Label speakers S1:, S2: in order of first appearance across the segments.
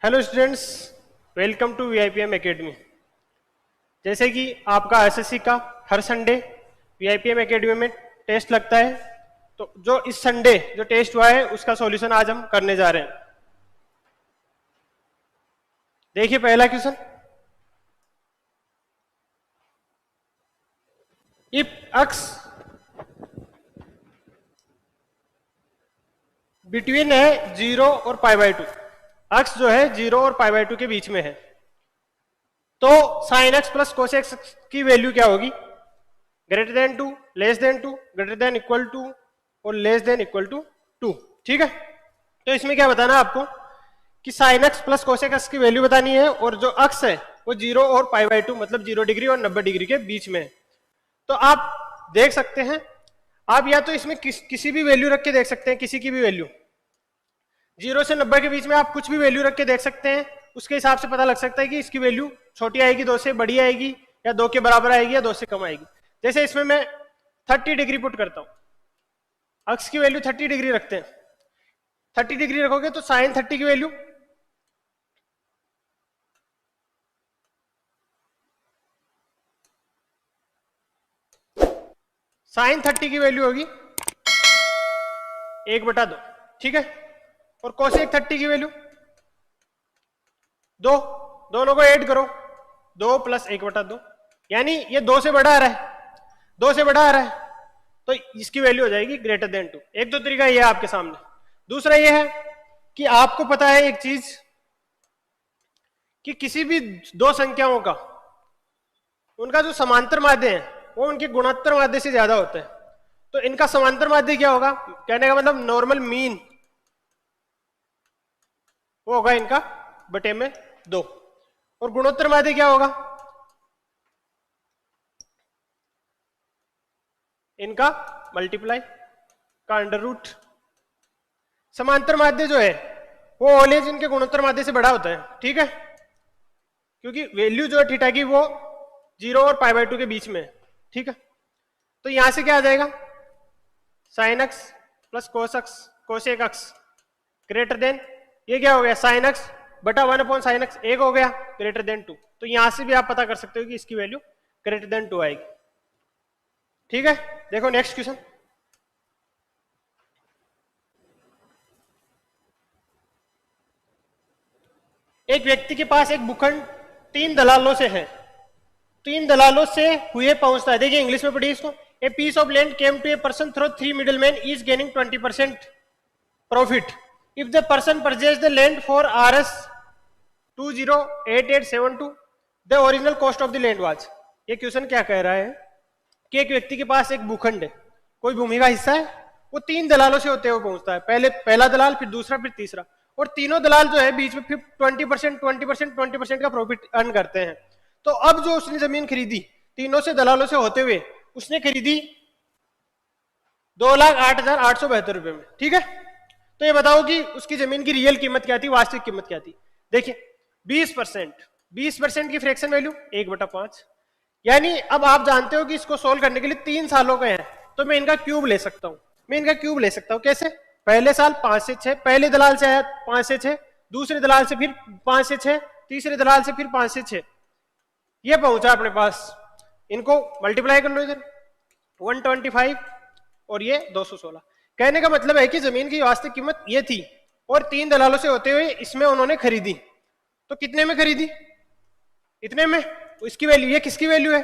S1: Hello students, welcome to VIPM academy. जैसे कि आपका एसएससी का हर संडे वीआईपीएम एकेडमी में टेस्ट लगता है, तो जो इस संडे जो टेस्ट हुआ है उसका सॉल्यूशन आज हम करने जा रहे हैं। देखिए पहला क्वेश्चन, इफ अक्स बिटवीन है 0 और π/2, अक्स जो है 0 और π/2 के बीच में है, तो sin x plus cos x की वैल्यू क्या होगी? Greater than 2, less than 2, greater than equal to और लेस देन इक्वल टू 2। ठीक है, तो इसमें क्या बताना है आपको कि sin x plus cos x की वैल्यू बतानी है, और जो अक्स है वो 0 और π/2 मतलब 0 डिग्री और 90 डिग्री के बीच में है। तो आप देख सकते हैं, आप या तो इसमें किसी भी वैल्यू रख के देख सकते हैं, किसी की भी वैल्यू 0 से 90 के बीच में आप कुछ भी वैल्यू रख के देख सकते हैं। उसके हिसाब से पता लग सकता है कि इसकी वैल्यू छोटी आएगी 2 से, बड़ी आएगी, या 2 के बराबर आएगी, या 2 से कम आएगी। जैसे इसमें मैं 30 डिग्री पुट करता हूं, अक्स की वैल्यू 30 डिग्री रखते हैं। 30 डिग्री रखोगे तो साइन 30 की वैल्यू होगी 1/2। ठीक है, और कोसेक 30 की वैल्यू 2, दोनों को ऐड करो, 2 + 1/2, यानी ये 2 से बड़ा आ रहा है, 2 से बड़ा आ रहा है, तो इसकी वैल्यू हो जाएगी ग्रेटर देन 2। एक तो तरीका ये है आपके सामने। दूसरा ये है कि आपको पता है एक चीज कि किसी भी दो संख्याओं का उनका जो समांतर माध्य है वो उनके गुणोत्तर माध्य से ज्यादा होता है। तो इनका समांतर माध्य क्या होगा? कहने का मतलब नॉर्मल मीन वो होगा इनका बटे में 2, और गुणोत्तर माध्य क्या होगा? इनका मल्टीप्लाई का अंडर रूट। समांतर माध्य जो है वो ऑलवेज इनके गुणोत्तर माध्य से बड़ा होता है। ठीक है, क्योंकि वैल्यू जो है थीटा की वो 0 और π/2 के बीच में है। ठीक है, तो यहां से क्या आ जाएगा? sin x plus cosec x greater than, ये क्या हो गया? sin x बटा 1/sin x 1 हो गया, ग्रेटर देन 2। तो यहां से भी आप पता कर सकते हो कि इसकी वैल्यू ग्रेटर देन 2 आएगी। ठीक है, देखो नेक्स्ट क्वेश्चन। एक व्यक्ति के पास एक भूखंड 3 दलालों से है, 3 दलालों से हुए पहुंचता है। देखिए इंग्लिश में पढ़िए इसको। A piece of land came to a person through 3 middleman is gaining 20% profit if the person purchase the land for Rs 208872, the original cost of the land was. ये क्वेश्चन क्या कह रहा है कि एक व्यक्ति के पास एक भूखंड है, कोई भूमि का हिस्सा है, वो 3 दलालों से होते हुए पहुंचता है। पहला दलाल, फिर दूसरा, फिर तीसरा, और तीनों दलाल जो है बीच में फिर 20% का प्रॉफिट अर्न करते हैं। तो अब जो उसने जमीन खरीदी तीनों से दलालों से होते हुए, उसने खरीदी 2,08,872 रुपए में। ठीक है, तो ये बताओ कि उसकी जमीन की रियल कीमत क्या थी, वास्तविक कीमत क्या थी? देखिए 20% की फ्रैक्शन वैल्यू 1/5, यानी अब आप जानते हो कि इसको सोल्व करने के लिए 3 सालों का है, तो मैं इनका क्यूब ले सकता हूं। कैसे? पहले साल 5 से 6, पहले दलाल से आया 5 से 6, दूसरे दलाल से फिर 5 से 6, तीसरे दलाल से फिर 5 से 6, ये पहुंचा अपने पास। इनको मल्टीप्लाई कर लो, इधर 125 और ये 216। कहने का मतलब है कि जमीन की वास्तविक कीमत ये थी, और 3 दलालों से होते हुए इसमें उन्होंने खरीदी। तो कितने में खरीदी? इतने में। तो इसकी वैल्यू, ये किसकी वैल्यू है?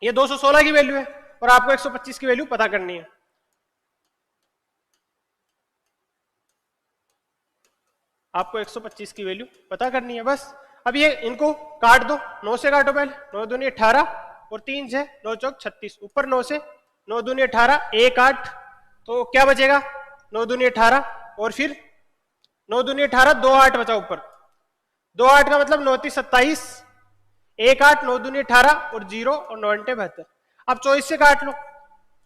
S1: ये 216 की वैल्यू है, और आपको 125 की वैल्यू पता करनी है। आपको 125 की वैल्यू पता करनी है बस। अब ये इनको काट दो, 9 से काटो पहले, 9 दूनी 18 और 3 6, 9 चौक 36, ऊपर 9 से, 9 दूनी 18, 1 8, तो क्या बचेगा? 9 दूनी 18 और फिर 9 दूनी 18, 2 8 बचा ऊपर, 2 8 का मतलब 9 3 27, 1 8, 9 दूनी 18 और 0 और 9 8 72। अब 24 से काट लो,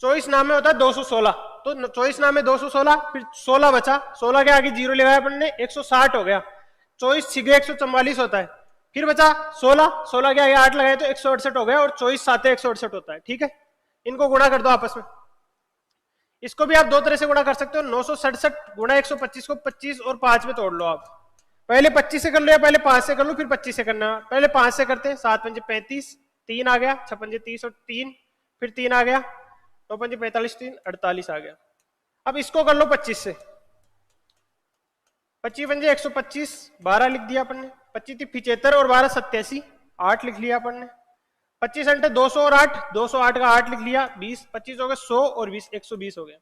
S1: 24 नाम में होता है 216, तो 24 नाम में 216, फिर 16 बचा, 16 के आगे 0 लगाया अपन ने, 160 हो गया। 24 छिगे 144 होता है, फिर बचा 16, 16 के आगे 8 लगाए तो 168 हो गया, और 24 7 168 होता है। ठीक है, इनको गुणा कर दो आपस में, इसको भी आप दो तरह से गुणा कर सकते हो, 967 गुणा 125 को 25 और 5 में तोड़ लो आप। पहले 25 से कर लो या पहले 5 से कर लो, फिर 25 से करना। पहले 5 से करते हैं, 7 पंजे 35, 3 आ गया, 6 पंजे 30 और 3, फिर 3 आ गया, 9 पंजे 45, 3 48 आ गया। अब इसको कर लो 25 से, 25 पंजे 125, 12 लिख दिया अपन ने, 25 थी 75 और 12 87, 8 लिख लिया अपन ने। 25 अंटे 200 और 8, 208 का 8 लिख लिया, 20, 25 हो गए 100 और 20 120 हो गया।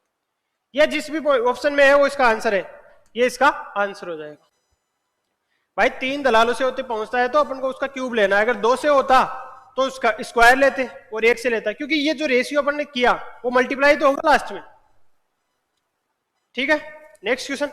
S1: यह जिस भी ऑप्शन में है वो इसका आंसर है, ये इसका आंसर हो जाएगा। भाई 3 दलालों से होते पहुंचता है तो अपन को उसका क्यूब लेना है, अगर 2 से होता तो उसका स्क्वायर लेते और 1 से लेता, क्योंकि ये जो रेशियो अपन ने किया वो मल्टीप्लाई तो होगा लास्ट में। ठीक है, नेक्स्ट क्वेश्चन।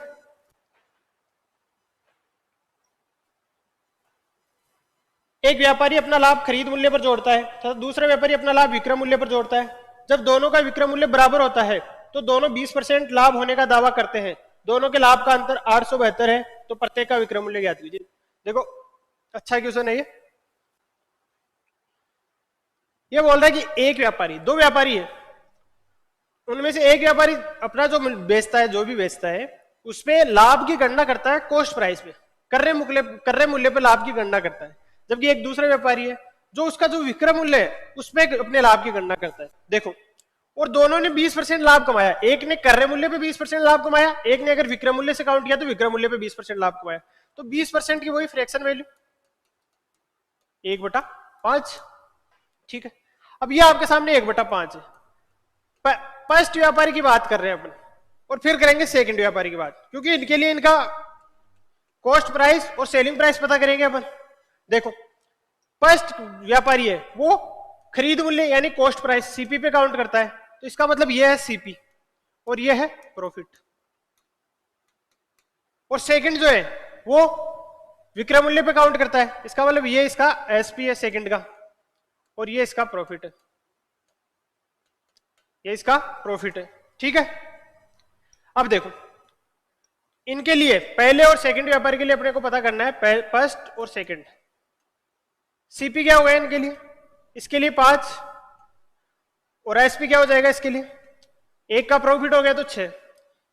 S1: एक व्यापारी अपना लाभ खरीद मूल्य पर जोड़ता है तथा दूसरा व्यापारी अपना लाभ विक्रय मूल्य पर जोड़ता है। जब दोनों का विक्रय मूल्य बराबर होता है तो दोनों 20% लाभ होने का दावा करते हैं। दोनों के लाभ का अंतर 872 है, तो प्रत्येक का विक्रय मूल्य ज्ञात कीजिए। देखो अच्छा क्वेश्चन है ये बोल रहा है कि एक व्यापारी, दो व्यापारी है, उनमें से एक व्यापारी अपना जो बेचता है, जो भी बेचता है उसपे लाभ की गणना करता है कॉस्ट प्राइस पे, कर्रे मूल्य पे लाभ की गणना करता है। जबकि एक दूसरा व्यापारी है जो उसका जो विक्रय मूल्य है उस पे अपने लाभ की गणना करता है। देखो, और दोनों ने 20% लाभ कमाया, एक ने कर्रे मूल्य पे 20% लाभ कमाया, एक ने अगर विक्रय मूल्य से काउंट किया तो विक्रय मूल्य पे 20% लाभ कमाया, तो 20% की वही फ्रैक्शन वैल्यू 1/5। ठीक है, अब ये आपके सामने 1/5 है। फर्स्ट व्यापारी की बात कर रहे हैं अपन, और फिर करेंगे सेकंड व्यापारी की बात, क्योंकि इनके लिए इनका कॉस्ट प्राइस और सेलिंग प्राइस पता करेंगे अपन। देखो, फर्स्ट व्यापारी है वो खरीद मूल्य यानी कॉस्ट प्राइस सीपी पे काउंट करता है, तो इसका मतलब ये है सीपी और ये है प्रॉफिट। और सेकंड जो है वो विक्रय मूल्य पे काउंट करता है, इसका मतलब ये इसका एसपी है सेकंड का, और ये इसका प्रॉफिट है, ये इसका प्रॉफिट है। ठीक है, अब देखो इनके लिए पहले और सेकंड व्यापारी के लिए अपने को पता करना है फर्स्ट और सेकंड। सीपी क्या होगा इनके लिए, इसके लिए 5 और एसपी क्या हो जाएगा इसके लिए, 1 का प्रॉफिट हो गया तो 6,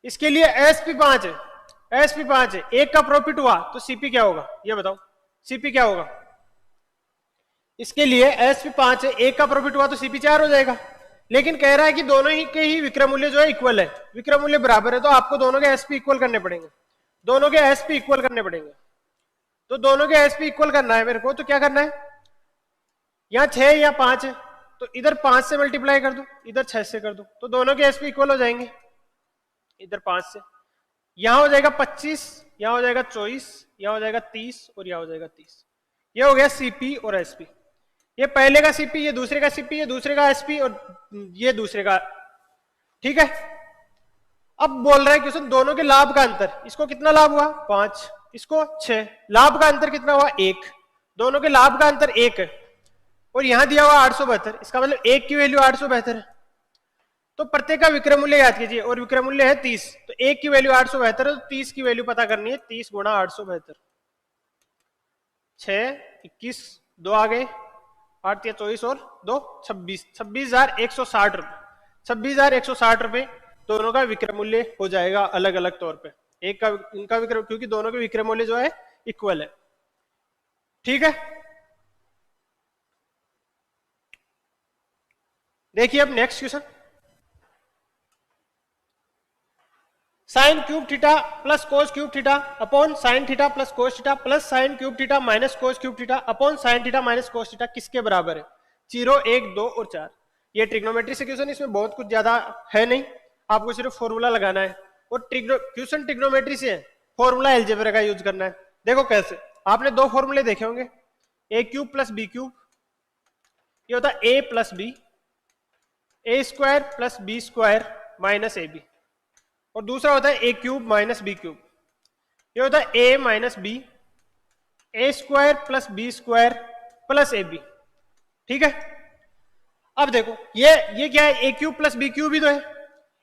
S1: इसके लिए एसपी 5 है, एसपी 5 है, 1 का प्रॉफिट हुआ तो सीपी क्या होगा, ये बताओ सीपी क्या होगा। इसके लिए एसपी 5 है, 1 का प्रॉफिट हुआ तो सीपी 4 हो जाएगा। लेकिन कह रहा है कि दोनों ही के ही विक्रय मूल्य जो है इक्वल है, विक्रय मूल्य बराबर है, तो आपको दोनों के एसपी इक्वल करने पड़ेंगे, दोनों के एसपी इक्वल करने पड़ेंगे। तो दोनों के एसपी इक्वल करना है मेरे को, तो क्या करना है, यहाँ 6 या 5 है तो इधर 5 से मल्टीप्लाई कर दूं, इधर 6 से कर दूं, तो दोनों के एसपी इक्वल हो जाएंगे। इधर 5 से यहां हो जाएगा 25, यहां हो जाएगा 24, यहां हो जाएगा 30 और यहां हो जाएगा 30। ये हो गया सीपी और एसपी, ये पहले का सीपी, ये दूसरे का सीपी, ये दूसरे का एसपी और ये दूसरे का। ठीक है, अब बोल रहा है क्वेश्चन दोनों के लाभ का अंतर, इसको कितना लाभ हुआ 5, इसको 6, लाभ का अंतर कितना हुआ 1, दोनों के लाभ का अंतर 1 है, और यहां दिया हुआ 872, इसका मतलब 1 की वैल्यू 872 है। तो प्रत्येक का विक्रय मूल्य याद कीजिए, और विक्रय मूल्य है 30, तो 1 की वैल्यू 872 है, तो 30 की वैल्यू पता करनी है, 30 गुणा 872, 6 21 2 आ गए, 8 या 24 और 2 26, 26,160 रुपए, 26,160 रुपए दोनों का विक्रय मूल्य हो जाएगा अलग अलग तौर पे। एक का इनका विक्रय, क्योंकि दोनों के विक्रय मूल्य जो है इक्वल है। ठीक है, देखिए अब next question, sine cube theta plus cos cube theta upon sine theta plus cos theta plus sine cube theta minus cos cube theta upon sine theta minus cos theta किसके बराबर है। 0 1 2 और 4। ये ट्रिग्नोमेट्री से क्वेश्चन, इसमें बहुत कुछ ज्यादा है नहीं, आपको सिर्फ फॉर्मूला लगाना है, और क्वेश्चन ट्रिग्नोमेट्री से है, फॉर्मूला अलजेब्रा का यूज करना है। देखो कैसे, आपने 2 फॉर्मूले देखे होंगे, A cube plus B cube, ये होता है A plus B, A square plus B square minus A B, और दूसरा होता है A cube minus B cube, ये होता है A minus B, A square plus B square plus A B. ठीक है, अब देखो ये क्या है, A cube plus B cube ही तो है,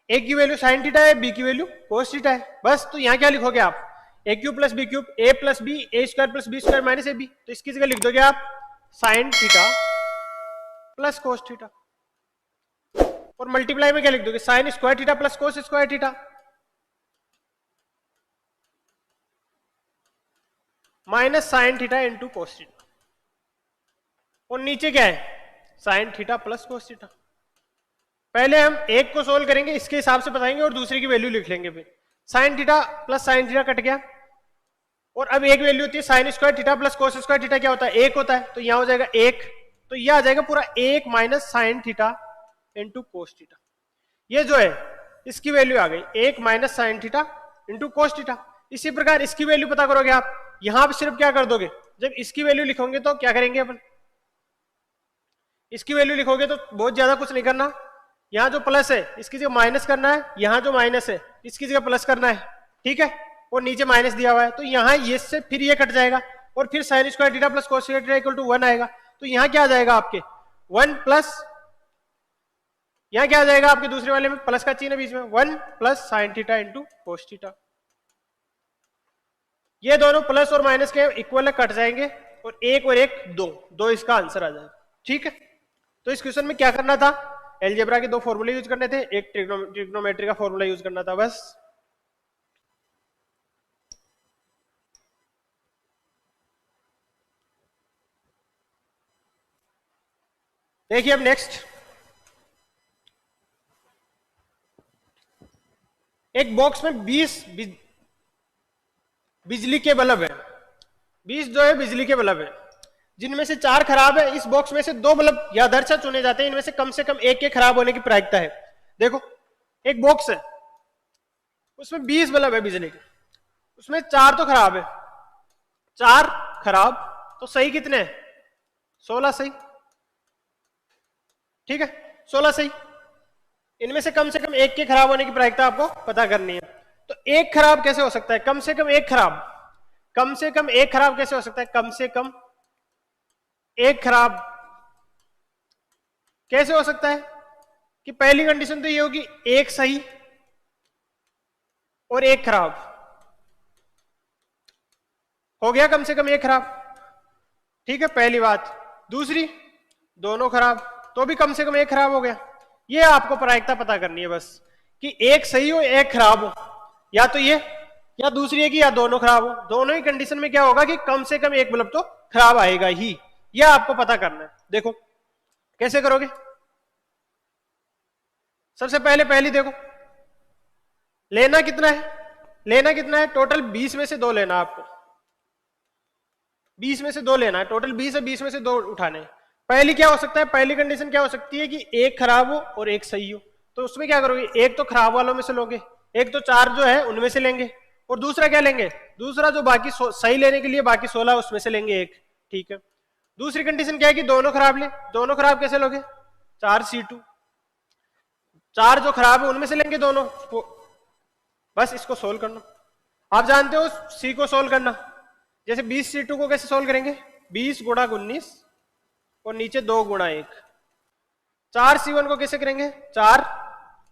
S1: ए की वैल्यू साइन थीटा है, बी की वैल्यू कोस थीटा है, बस। तो यहाँ क्या लिखोगे आप, A cube plus B cube, A plus B, A square plus B square minus A B, तो इसकी जगह लिख दोगे आप sine theta plus cos theta. और मल्टीप्लाई में क्या लिख दोगे, sine square theta plus cos square theta minus sine theta into cos theta, और नीचे क्या है sine theta plus cos theta. पहले हम एक को सोल्व करेंगे इसके हिसाब से बताएंगे और दूसरे की वैल्यू लिख लेंगे। फिर sign theta plus sine theta cut गया, और अब एक वैल्यू होती है sign square theta plus cos square theta, क्या होता है एक होता है, तो यहां हो जाएगा एक, तो यह आ जाएगा पूरा एक minus sine theta into cos theta. ये जो है इसकी वैल्यू आ गई एक minus sine theta into cos theta. इसी प्रकार इसकी वैल्यू पता करोगे आप, यहां पे सिर्फ क्या कर दोगे, जब इसकी वैल्यू लिखोगे तो क्या करेंगे अपन, इसकी वैल्यू लिखोगे तो बहुत ज्यादा कुछ नहीं करना, यहां जो प्लस है इसकी जगह माइनस करना है, यहां जो माइनस है इसकी जगह प्लस करना है, ठीक है, और नीचे माइनस दिया हुआ है, तो यहां ये से फिर ये कट जाएगा, और फिर sine square theta plus cos square theta equal to 1 आएगा। तो यहां क्या आ जाएगा आपके 1 प्लस, यहां क्या आ जाएगा आपके दूसरे वाले में प्लस का चिन्ह है बीच में, 1 plus sign theta into cos theta. ये दोनों प्लस और माइनस के इक्वल कट जाएंगे, और एक दो इसका आंसर आ जाएगा, ठीक है। तो इस क्वेश्चन में क्या करना था, एलजेब्रा के दो फॉर्मूले यूज करने थे, एक ट्रिग्नोमेट्री का फॉर्मूला यूज करना था बस। देखिए अब नेक्स्ट, एक बॉक्स में 20 बिजली के बल्ब है, 20 जो है बिजली के बल्ब है, जिनमें से 4 खराब है। इस बॉक्स में से 2 बल्ब या दर्शा चुने जाते हैं, इनमें से कम एक के खराब होने की प्रायिकता है। देखो एक बॉक्स है उसमें 20 बल्ब है बिजली के, उसमें 4 तो खराब है, 4 खराब, तो सही कितने हैं 16 सही, ठीक है 16 सही। इनमें से कम एक के खराब होने की प्रायिकता आपको पता करनी है। तो एक खराब कैसे हो सकता है, कम से कम एक खराब, कम से कम एक खराब कैसे हो सकता है, कम से कम एक खराब कैसे हो सकता है कि पहली कंडीशन तो ये होगी एक सही और एक खराब, हो गया कम से कम एक खराब, ठीक है पहली बात। दूसरी दोनों खराब, तो भी कम से कम एक खराब हो गया। ये आपको प्रायिकता पता करनी है बस, कि एक सही हो एक खराब हो, या तो ये या दूसरी है कि या दोनों खराब हो। दोनों ही कंडीशन में क्या होगा कि कम से कम एक बल्ब तो खराब आएगा ही, यह आपको पता करना है। देखो कैसे करोगे, सबसे पहले पहली देखो, लेना कितना है, लेना कितना है टोटल 20 में से 2 लेना आपको, 20 में से 2 लेना है, टोटल 20 है, 20 में से 2 उठाने हैं। पहली क्या हो सकता है, पहली कंडीशन क्या हो सकती है कि एक खराब हो और एक सही हो, तो उसमें क्या करोगे, एक तो खराब वालों में से लोगे, एक तो 4 जो है उनमें से लेंगे, और दूसरा क्या लेंगे, दूसरा जो बाकी सही लेने के लिए बाकी 16 उसमें से लेंगे एक, ठीक है। दूसरी कंडीशन क्या है कि दोनों खराब ले, दोनों खराब कैसे लोगे, 4C2, 4 जो खराब है उनमें से लेंगे दोनों, बस इसको सोल्व करना। आप जानते हो सी को सोल्व करना, जैसे 20C2 को कैसे सोल्व करेंगे, 20 गुणा 19 और नीचे 2 गुणा 1। 4C1 को कैसे करेंगे, 4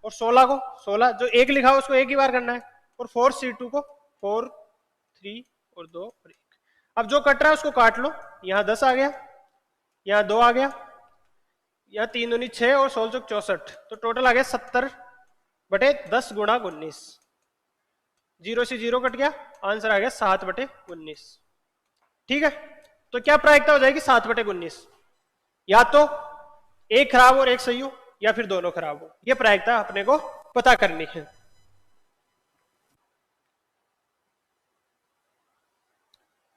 S1: और 16 को 16, जो 1 लिखा हो उसको एक ही बार करना है, और 4C2 को 4, 3 और 2 और 1। अब जो कट रहा है उसको काट लो, यहां 10 आ गया, यहां 2 आ गया, यहां 3 दूनी 6 और 16 चौक 64, तो टोटल आ गया 70/10 गुणा 19, 0 से 0 कट गया, आंसर आ गया 7/19, ठीक है। तो क्या प्रायिकता हो जाएगी 7/19, या तो एक खराब और एक सही हो, या फिर दोनों खराब हो। यह प्रायिकता अपने को पता करनी है।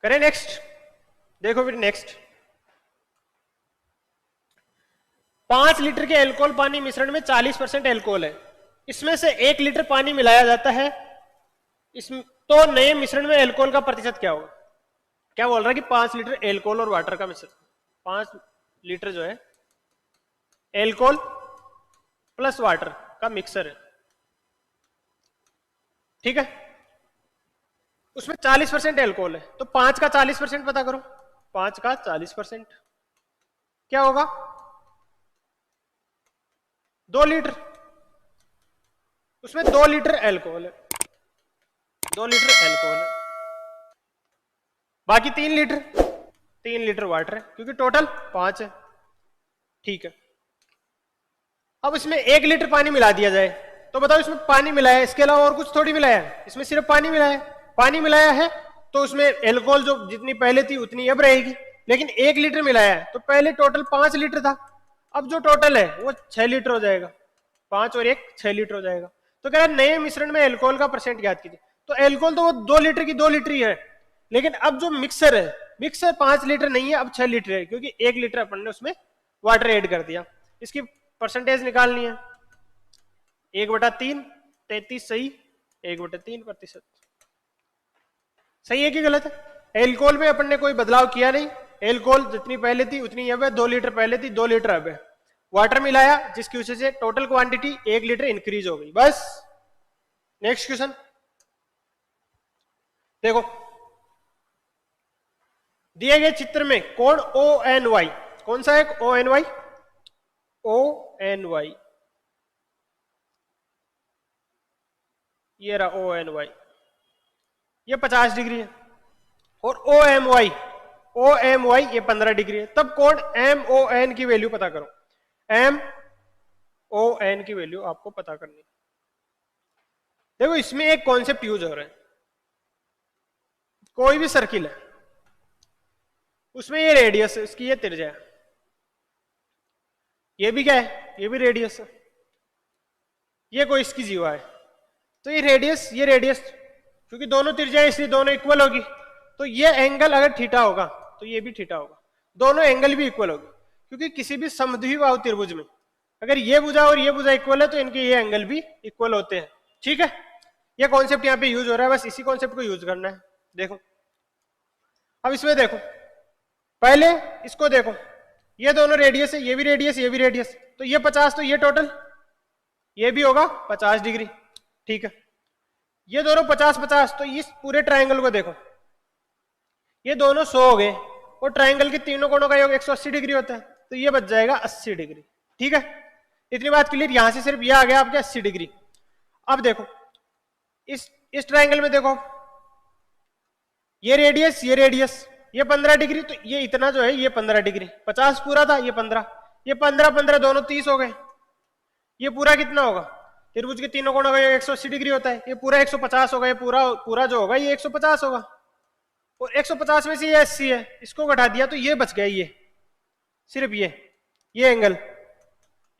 S1: करें नेक्स्ट, देखो फिर नेक्स्ट, 5 लीटर के एल्कोहल पानी मिश्रण में 40% एल्कोहल है, इसमें से 1 लीटर पानी मिलाया जाता है, इसमें तो नए मिश्रण में एल्कोहल का प्रतिशत क्या होगा। क्या बोल रहा है कि 5 लीटर एल्कोहल और वाटर का मिश्रण, 5 लीटर जो है एल्कोहल प्लस वाटर का मिक्सर है, ठीक है, उसमें 40% एल्कोहल है, तो 5 का 40% पता करो, 5 का 40% क्या होगा, 2 लीटर, उसमें 2 लीटर एल्कोहल है, 2 लीटर एल्कोहल है, बाकी 3 लीटर वाटर है, क्योंकि टोटल 5 है, ठीक है। अब इसमें 1 लीटर पानी मिला दिया जाए, तो बताओ इसमें पानी मिलाया है, इसके अलावा और कुछ थोड़ी मिलाया है, इसमें सिर्फ पानी मिलाया है। पानी मिलाया है तो उसमें एल्कोहल जो जितनी पहले थी उतनी अब रहेगी, लेकिन 1 लीटर मिलाया है तो पहले टोटल 5 लीटर था, अब जो टोटल है वो 6 लीटर हो जाएगा, 5 और 1 6 लीटर हो जाएगा। तो कह रहा है नए मिश्रण में एल्कोहल का परसेंट ज्ञात कीजिए। तो एल्कोहल तो वो 2 लीटर की 2 लीटर ही है, लेकिन अब जो मिक्सर है, मिक्सर 5 लीटर नहीं है, अब 6 लीटर है, क्योंकि 1 लीटर अपन ने उसमें वाटर ऐड कर दिया। इसकी परसेंटेज निकालनी है, 1/3 33 सही, 1/3%। सही है कि गलत है? एल्कोहल में अपन ने कोई बदलाव किया नहीं, एल्कोहल जितनी पहले थी उतनी अब है, 2 लीटर पहले थी 2 लीटर अब है। वाटर मिलाया जिसकी वजह से टोटल क्वांटिटी 1 लीटर इंक्रीज हो गई, बस। नेक्स्ट क्वेश्चन देखो, दिए गए चित्र में कोण ONY, कौन सा है ONY? ONY, ये रहा ONY, ये 50 डिग्री है, और OMY ये 15 डिग्री है। तब कोण MON की वैल्यू पता करो, MON की वैल्यू आपको पता करनी है। देखो इसमें एक कॉन्सेप्ट यूज हो रहा है, कोई भी सर्किल है, उसमें ये रेडियस है, इसकी ये त्रिज्या है, ये भी क्या है, ये भी रेडियस है, ये कोई इसकी जीवा है, तो ये रेडियस क्योंकि दोनों त्रिज्या इसलिए दोनों इक्वल होगी, तो ये एंगल अगर थीटा होगा तो ये भी थीटा होगा, दोनों एंगल भी इक्वल होगी, क्योंकि किसी भी समद्विबाहु त्रिभुज में अगर ये भुजा और ये भुजा इक्वल है तो इनके ये एंगल भी इक्वल होते हैं। ठीक है, ये कॉन्सेप्ट यहाँ पे यूज हो रहा है, बस इसी कॉन्सेप्ट को यूज करना है। देखो अब इसमें देखो, पहले इसको देखो, ये दोनों रेडियस है, ये भी रेडियस ये भी रेडियस, तो ये 50, तो ये टोटल ये भी होगा 50 डिग्री। ठीक है, ये दोनों 50-50, तो इस पूरे ट्राइंगल को देखो, ये दोनों 100 हो गए, और ट्राइंगल के तीनों कोणों का योग 180 डिग्री होता है, तो ये बच जाएगा 80 डिग्री। ठीक है, इतनी बात क्लियर। यहां से सिर्फ ये आ गया आपके 80 डिग्री। अब देखो इस ट्राइंगल में देखो, ये रेडियस ये 15 डिग्री, तो ये इतना जो है ये 15 डिग्री, 50 पूरा था, ये 15, ये 15 दोनों 30 हो गए, ये पूरा कितना होगा, त्रिभुज के तीनों कोणों का 180 डिग्री होता है, ये पूरा 150 होगा, ये पूरा जो होगा ये 150 होगा, और 150 में से ये 80 है, इसको घटा दिया तो ये बच गया, ये सिर्फ ये एंगल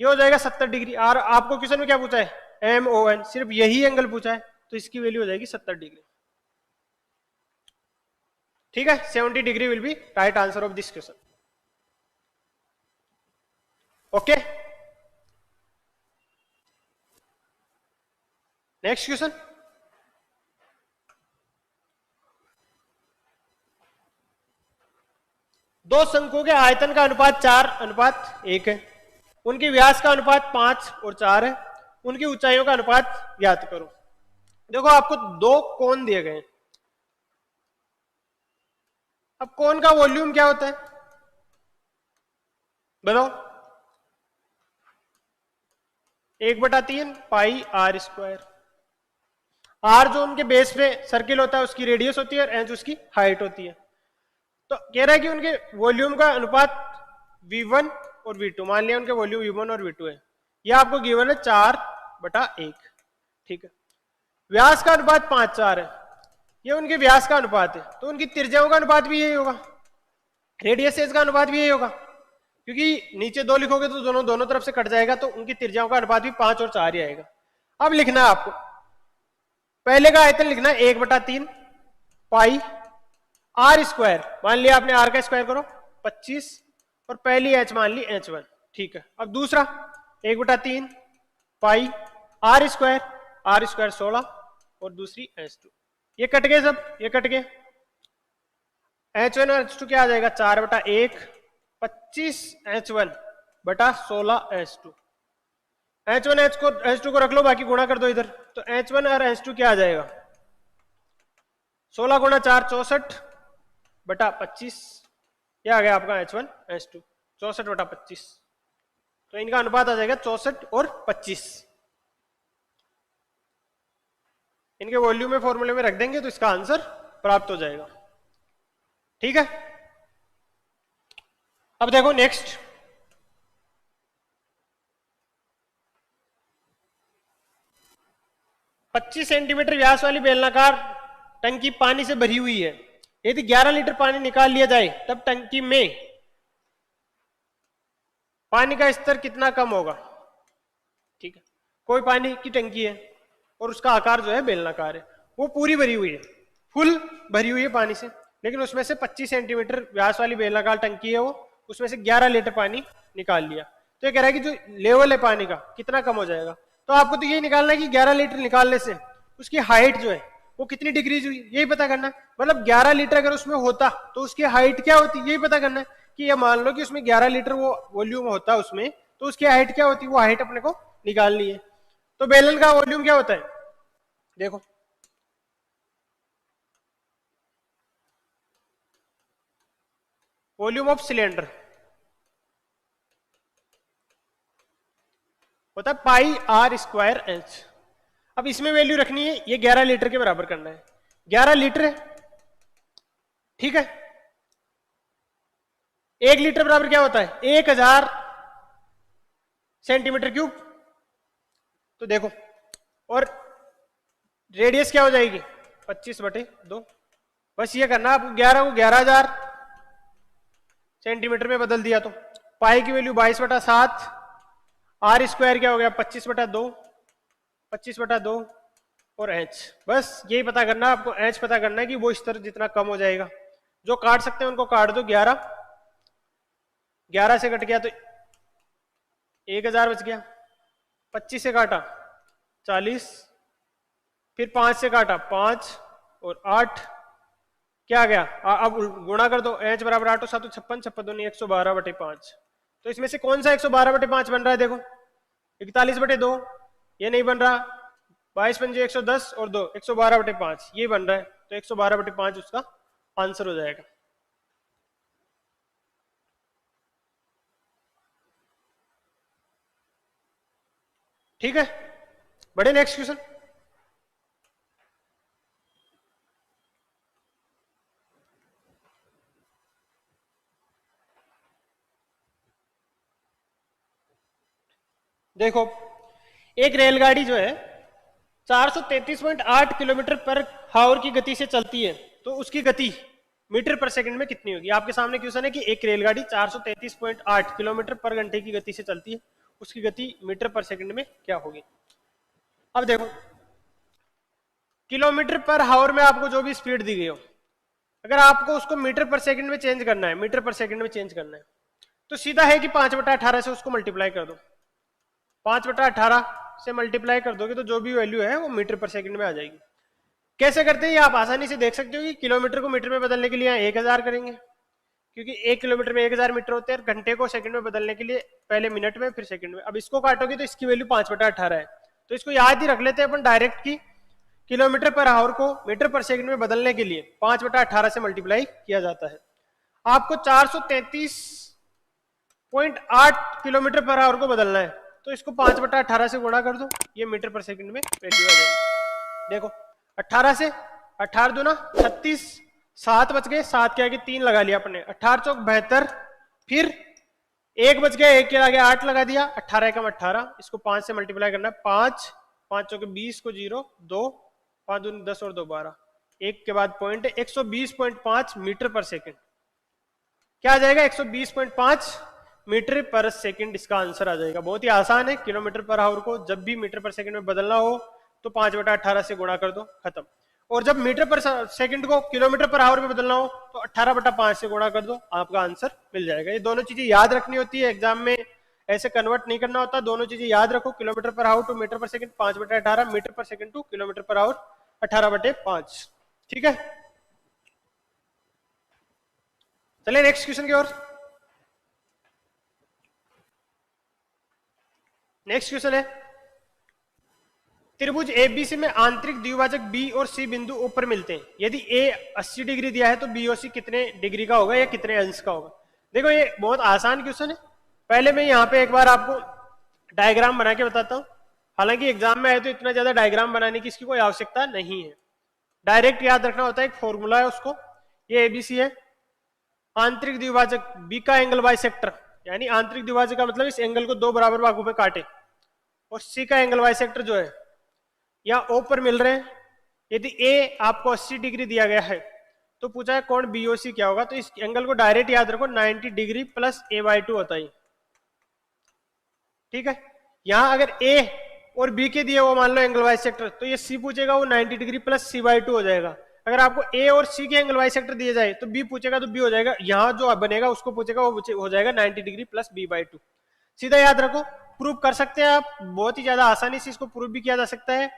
S1: ये हो जाएगा 70 डिग्री। और आपको क्वेश्चन में क्या पूछा है, MON, सिर्फ यही एंगल पूछा है, तो इसकी वैल्यू हो जाएगी 70 डिग्री। ठीक है, 70 degree will be right answer of this question. Okay, next question, दो शंकुओं के आयतन का अनुपात 4:1 है, उनके व्यास का अनुपात 5 और 4 है, उनकी ऊंचाइयों का अनुपात ज्ञात करो। देखो आपको दो कोण दिए गए हैं, अब कोण का वॉल्यूम क्या होता है बताओ, 1/3 पाई R स्क्वायर। R जो उनके बेस पे सर्किल होता है उसकी रेडियस होती है, और एच उसकी हाइट होती है। तो कह रहा है कि उनके वॉल्यूम का अनुपात V1 और V2, मान लिया उनके वॉल्यूम V1 और V2 है, यह आपको गिवन है 4/1। ठीक है, व्यास का अनुपात 5:4 है, ये उनके व्यास का अनुपात है, तो उनकी त्रिज्याओं का अनुपात भी यही होगा, रेडियस का अनुपात भी यही होगा, क्योंकि नीचे 2 लिखोगे तो दोनों तरफ से कट जाएगा, तो उनकी त्रिज्याओं का अनुपात भी 5 और 4 ही आएगा। अब लिखना है आपको, पहले का आयतन लिखना है 1/3 पाई R स्क्वायर, मान लिया आपने R का स्क्वायर करो 25, और पहली H मान ली H1। ठीक है, अब दूसरा 1/3 पाई R स्क्वायर 16, और दूसरी H2, ये कट गए सब, ये कट गए, H1 और H2 क्या आ जाएगा, 4/1 25 H1 बटा 16 H2। H1 H2 को रख लो, बाकी गुणा कर दो इधर, तो H1 और H2 क्या आ जाएगा, 16 गुणा 4 64 बटा 25, यह आ गया आपका H1 H2 64/25, तो इनका अनुपात आ जाएगा 64 और 25। इनके वॉल्यूम में फॉर्मूले में रख देंगे तो इसका आंसर प्राप्त हो जाएगा। ठीक है, अब देखो नेक्स्ट, 25 सेंटीमीटर व्यास वाली बेलनाकार टंकी पानी से भरी हुई है। यदि 11 लीटर पानी निकाल लिया जाए तब टंकी में पानी का स्तर कितना कम होगा। ठीक है, कोई पानी की टंकी है और उसका आकार जो है बेलनाकार है, वो पूरी भरी हुई है, फुल भरी हुई है पानी से, लेकिन उसमें से 25 सेंटीमीटर व्यास वाली बेलनाकार टंकी है वो, उसमें से 11 लीटर पानी निकाल लिया। तो ये कह रहा है कि जो लेवल है पानी का कितना कम हो जाएगा। तो आपको तो यही निकालना है कि 11 लीटर निकालने से उसकी हाइट जो है वो कितनी डिग्रीज हुई, यही पता करना है। मतलब 11 लीटर अगर उसमें होता तो उसकी हाइट क्या होती, यही पता करना है। कि ये मान लो कि उसमें 11 लीटर वो वॉल्यूम होता है उसमें, तो उसकी हाइट क्या होती है, वो हाइट अपने को निकालनी है। तो बेलन का वॉल्यूम क्या होता है, देखो वॉल्यूम ऑफ सिलेंडर होता है पाई आर स्क्वायर एच। अब इसमें वैल्यू रखनी है, ये 11 लीटर के बराबर करना है। 11 लीटर है, ठीक है। 1 लीटर बराबर क्या होता है, 1000 सेंटीमीटर क्यूब। तो देखो, और रेडियस क्या हो जाएगी 25/2। बस ये करना आपको, 11 को 11,000 सेंटीमीटर में बदल दिया तो पाई की वैल्यू 22/7, आर स्क्वायर क्या हो गया 25/2, 25/2 और एच। बस यही पता करना आपको, एच पता करना है कि वो स्तर जितना कम हो जाएगा। जो काट सकते हैं उनको काट दो, 11 से कट गया तो 1000 बच गया, 25 से काटा 40, फिर 5 से काटा 5 और 8 क्या आ गया, अब गुणा कर दो, एच बराबर 8 और 7 56, 56 112/5। तो इसमें से कौन सा 112/5 बन रहा है, देखो 41/2 ये नहीं बन रहा, 22 पंजे 110 और 2 112/5 ये बन रहा है। तो 112/5 उसका आंसर हो जाएगा। ठीक है, बढ़े नेक्स्ट क्वेश्चन। देखो, एक रेलगाड़ी जो है 433.8 किलोमीटर पर हावर की गति से चलती है, तो उसकी गति मीटर पर सेकंड में कितनी होगी। आपके सामने क्वेश्चन है कि एक रेलगाड़ी 433.8 किलोमीटर पर घंटे की गति से चलती है, उसकी गति मीटर पर सेकंड में क्या होगी। अब देखो, किलोमीटर पर हावर में आपको जो भी स्पीड दी गई हो, अगर आपको उसको मीटर पर सेकंड में चेंज करना है, मीटर पर सेकंड में चेंज करना है, तो सीधा है कि 5/18 से उसको मल्टीप्लाई कर दो। 5/18 से मल्टीप्लाई कर दोगे तो जो भी वैल्यू है वो मीटर पर सेकंड में आ जाएगी। कैसे करते हैं ये आप आसानी से देख सकते हो कि किलोमीटर को मीटर में बदलने के लिए 1000 करेंगे, क्योंकि 1 किलोमीटर में 1000 मीटर होते हैं। घंटे को सेकंड में बदलने के लिए पहले मिनट में फिर सेकंड में। अब इसको काटोगे तो इसकी वैल्यू 5/18 है, तो इसको याद ही रख लेते हैं अपन डायरेक्ट की किलोमीटर पर आवर को मीटर पर सेकंड में बदलने के लिए 5/18 से मल्टीप्लाई किया जाता है। आपको 433.8 किलोमीटर पर आवर को बदलना है, तो इसको 5/18 से गुणा कर दो, ये मीटर पर सेकंड में वैल्यू आ जाएगी। देखो 18 से 18 दूना 36, 7 बच गए, 7 के आगे 3 लगा लिया अपने, 18 चौक 72, फिर 1 बच गया, 1 के आगे 8 लगा दिया, 18 एकम 18, इसको 5 से मल्टीप्लाई करना है, 5 5 चौके 20 को 0 2 5 दूनी 10 और 2 12, 1 के बाद पॉइंट है 120.5 मीटर पर सेकंड। क्या आ जाएगा 120.5 मीटर पर सेकंड, इसका आंसर आ जाएगा। बहुत ही आसान है, किलोमीटर पर आवर को जब भी मीटर पर सेकंड में बदलना हो तो 5/18 से गुणा कर दो, खत्म। और जब मीटर पर सेकंड को किलोमीटर पर आवर में बदलना हो तो 18/5 से गुणा कर दो, आपका आंसर मिल जाएगा। ये दोनों चीजें याद रखनी होती है, एग्जाम में ऐसे कन्वर्ट नहीं करना होता, दोनों चीजें याद रखो, kilometre per hour to metre per second 5/18, metre per second to kilometre per hour 18/5। ठीक है, चलिए नेक्स्ट क्वेश्चन की ओर। नेक्स्ट क्वेश्चन है, त्रिभुज एबीसी में आंतरिक द्विभाजक बी और सी बिंदु ऊपर मिलते हैं। यदि ए 80 डिग्री दिया है तो बी और सी कितने डिग्री का होगा या कितने अंश का होगा। देखो ये बहुत आसान क्वेश्चन है। पहले मैं यहाँ पे एक बार आपको डायग्राम बना के बताता हूँ, हालांकि एग्जाम में आए तो इतना ज्यादा डायग्राम बनाने की इसकी कोई आवश्यकता नहीं है, डायरेक्ट याद रखना होता है, एक फॉर्मूला है उसको। ये एबीसी है, आंतरिक द्विभाजक बी का एंगल बाइसेक्टर, यानी आंतरिक द्विभाजक का मतलब इस एंगल को 2 बराबर भागों में काटे, और सी का एंगल बाइसेक्टर जो है या O पर मिल रहे हैं। यदि A आपको 80 डिग्री दिया गया है तो पूछा है कोण BOC क्या होगा, तो इस एंगल को डायरेक्ट याद रखो 90 डिग्री प्लस A/2 होता है। ठीक है, यहां अगर A और B के दिए वो मान लो एंगल बाइसेक्टर, तो ये C पूछेगा वो 90 डिग्री प्लस C/2 हो जाएगा। अगर आपको A और C के एंगल बाइसेक्टर दिए जाए तो B पूछेगा तो B हो जाएगा, यहां जो बनेगा उसको पूछेगा वो हो जाएगा 90 डिग्री प्लस B/2। सीधा याद रखो, प्रूव कर सकते हैं आप, बहुत ही ज्यादा आसानी से इसको प्रूव भी किया जा सकता है।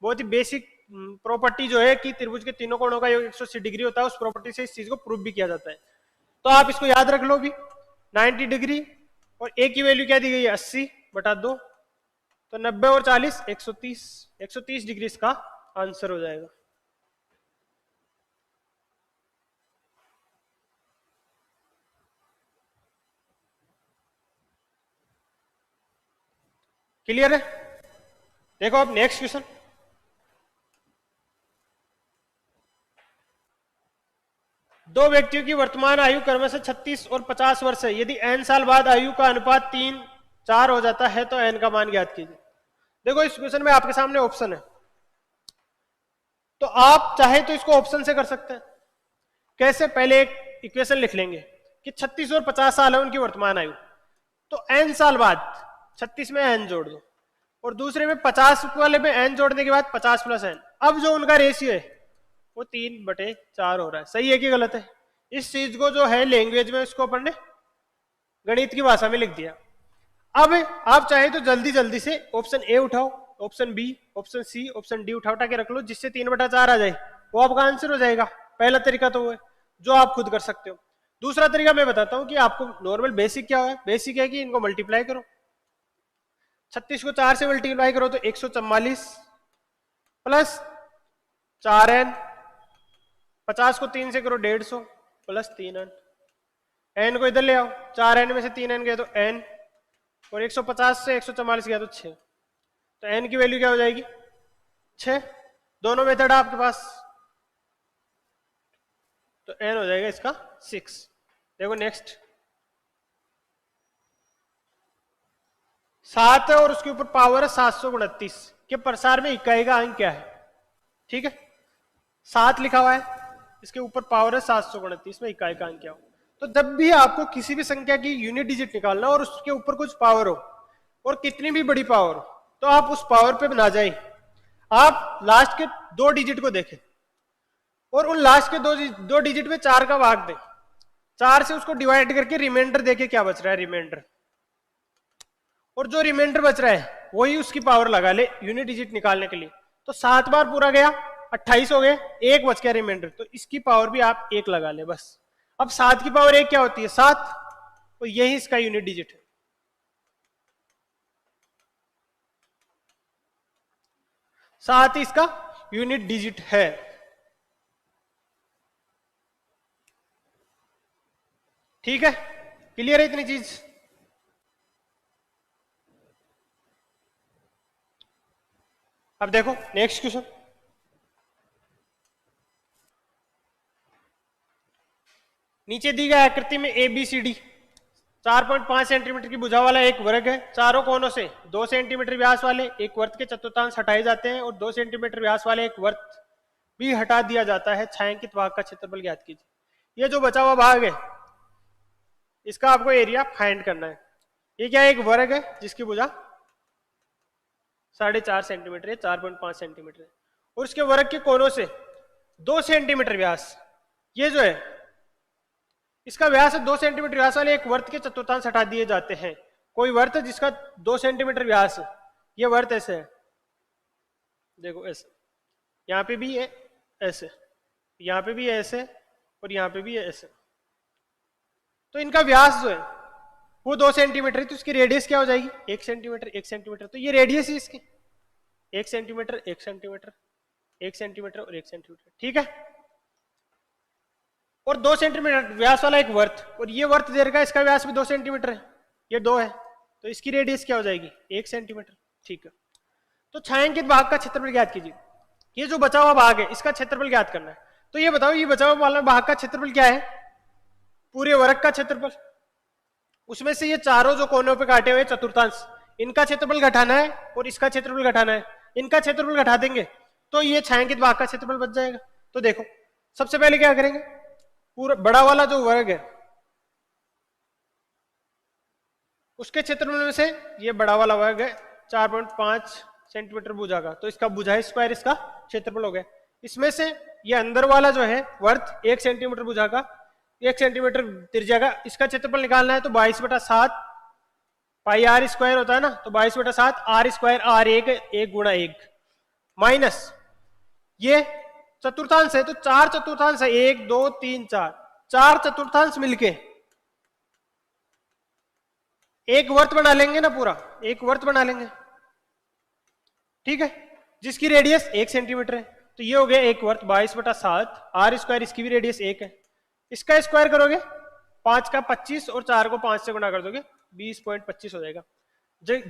S1: बहुत ही बेसिक प्रॉपर्टी जो है कि त्रिभुज के तीनों कोणों का योग 180 डिग्री होता है, उस प्रॉपर्टी से इस चीज को प्रूव भी किया जाता है। तो आप इसको याद रख लो भी, 90 डिग्री और A की वैल्यू क्या दी गई है 80/2, तो 90 और 40 130, 130 डिग्री इसका आंसर हो जाएगा। क्लियर है? देखो अब नेक्स्ट क्वेश्चन, दो व्यक्तियों की वर्तमान आयु क्रमशः 36 और 50 वर्ष है। यदि n साल बाद आयु का अनुपात 3:4 हो जाता है तो n का मान ज्ञात कीजिए। देखो इस क्वेश्चन में आपके सामने ऑप्शन है, तो आप चाहे तो इसको ऑप्शन से कर सकते हैं। कैसे? पहले एक इक्वेशन लिख लेंगे कि 36 और 50 साल है उनकी वर्तमान आयु, तो n साल बाद 36 में n जोड़ दो और दूसरे में 50 वाले में n जोड़ने के बाद 50 प्लस n। अब जो उनका रेशियो है वो 3/4 हो रहा है। सही है कि गलत है? इस चीज को जो है लैंग्वेज में इसको अपन ने गणित की भाषा में लिख दिया। अब आप चाहे तो जल्दी जल्दी से ऑप्शन ए उठाओ, option B, option C, option D उठा के रख लो, जिससे 3/4 आ जाए वो आपका आंसर हो जाएगा। पहला तरीका तो वो है जो आप खुद कर सकते हो। दूसरा तरीका मैं बताता हूं कि आपको नॉर्मल बेसिक क्या है। बेसिक है कि इनको मल्टीप्लाई करो, 36 को 4 से मल्टीप्लाई करो तो 144 प्लस 4n, 50 को 3 से करो 150 प्लस 3n, n को इधर ले आओ, 4n में से 3n गए तो n, और 150 से 144 गया तो 6, तो n की वैल्यू क्या हो जाएगी 6। दोनों मेथड आपके पास, तो n हो जाएगा इसका 6। देखो नेक्स्ट, 7 है और उसके ऊपर पावर है 729 के प्रसार में इकाई का अंक क्या है? ठीक है, 7 लिखा हुआ है, इसके ऊपर पावर है 729 में इकाई का अंक क्या हो? तो जब भी आपको किसी भी संख्या की यूनिट डिजिट निकालना और उसके ऊपर कुछ पावर हो और कितनी भी बड़ी पावर हो, तो आप उस पावर पे ना जाए, आप लास्ट के 2 डिजिट को देखें और उन लास्ट के दो डिजिट में 4 का भाग दें, 4 से उसको डिवाइड करके रिमाइंडर देके क्या बच रहा है रिमाइंडर, और जो रिमाइंडर बच रहा है वही उसकी पावर लगा ले यूनिट डिजिट निकालने के लिए। तो 7 बार पूरा गया 28 हो गए, 1 बच गया रिमाइंडर, तो इसकी पावर भी आप 1 लगा ले बस। अब 7 की पावर 1 क्या होती है 7, तो यही इसका यूनिट डिजिट है। 7 इसका यूनिट डिजिट है। ठीक है, क्लियर है इतनी चीज? अब देखो नेक्स्ट क्वेश्चन, नीचे दी गई आकृति में ABCD 4.5 सेंटीमीटर की भुजा वाला एक वर्ग है। चारों कोनों से 2 सेंटीमीटर व्यास वाले एक वर्त के चतुर्थांश हटाए जाते हैं और 2 सेंटीमीटर व्यास वाले एक वर्त भी हटा दिया जाता है। छायांकित भाग का क्षेत्रफल ज्ञात कीजिए। ये जो बचा हुआ भाग है इसका आपको एरिया फाइंड करना है। ये क्या है? एक वर्ग है जिसकी भुजा 4.5 सेंटीमीटर है, 4.5 सेंटीमीटर है, और उसके वर्ग के कोनों से 2 सेंटीमीटर व्यास, ये जो है इसका व्यास है 2 सेंटीमीटर व्यास वाले एक वर्त के चतुर्थांश हटा दिए जाते हैं। कोई वर्त जिसका 2 सेंटीमीटर व्यास है, ये वर्त ऐसे है, देखो ऐसे, यहाँ पे भी है ऐसे, यहाँ पे भी है ऐसे, और यहाँ पे भी है ऐसे, तो इनका व्यास जो है वो 2 सेंटीमीटर है, तो इसकी रेडियस क्या हो जाएगी 1 सेंटीमीटर 1 सेंटीमीटर। तो ये रेडियस है इसकी 1 सेंटीमीटर 1 सेंटीमीटर 1 सेंटीमीटर और 1 सेंटीमीटर। ठीक है, और 2 सेंटीमीटर व्यास वाला एक वर्त, और ये वर्त दे रखा है इसका व्यास भी 2 सेंटीमीटर है, ये 2 है, तो इसकी रेडियस क्या हो जाएगी 1 सेंटीमीटर। ठीक है, तो छायांकित भाग का क्षेत्रफल ज्ञात कीजिए। ये जो बचा हुआ भाग है इसका क्षेत्रफल ज्ञात करना है। तो ये बताओ, ये बचा हुआ वाला भाग का क्षेत्रफल क्या है? पूरे वर्ग का क्षेत्रफल। उसमें से ये चारों जो कोनों पे काटे हुए चतुर्थांश, इनका क्षेत्रफल घटाना है और इसका क्षेत्रफल घटाना है। इनका क्षेत्रफल घटा देंगे तो ये छायांकित भाग का क्षेत्रफल बच जाएगा। तो देखो सबसे पहले क्या करेंगे, पूरा बड़ा वाला जो वर्ग है उसके क्षेत्रफल में से ये बड़ा वाला वर्ग है 4.5 सेंटीमीटर भुजा का, तो इसका भुजा स्क्वायर इसका क्षेत्रफल हो गया। इसमें से ये अंदर वाला जो है वर्ग 1 सेंटीमीटर भुजा का, 1 सेंटीमीटर त्रिज्या का, इसका क्षेत्रफल निकालना है तो 22/7 पाई आर स्क्वायर होता है ना, तो 22/7 आर स्क्वायर आर 1 गुणा 1 माइनस ये चतुर्थांश है तो 4 चतुर्थांश है 1 2 3 4 चतुर्थांश मिलके एक वर्त बना लेंगे ना, पूरा एक वर्त बना लेंगे, ठीक है, जिसकी रेडियस 1 सेंटीमीटर है। तो ये हो गया एक वर्त 22/7 आर स्क्वायर, इसकी भी रेडियस 1 है, इसका स्क्वायर करोगे 5 का 25 और 4 को 5 से गुणा कर दोगे 20.25 हो जाएगा।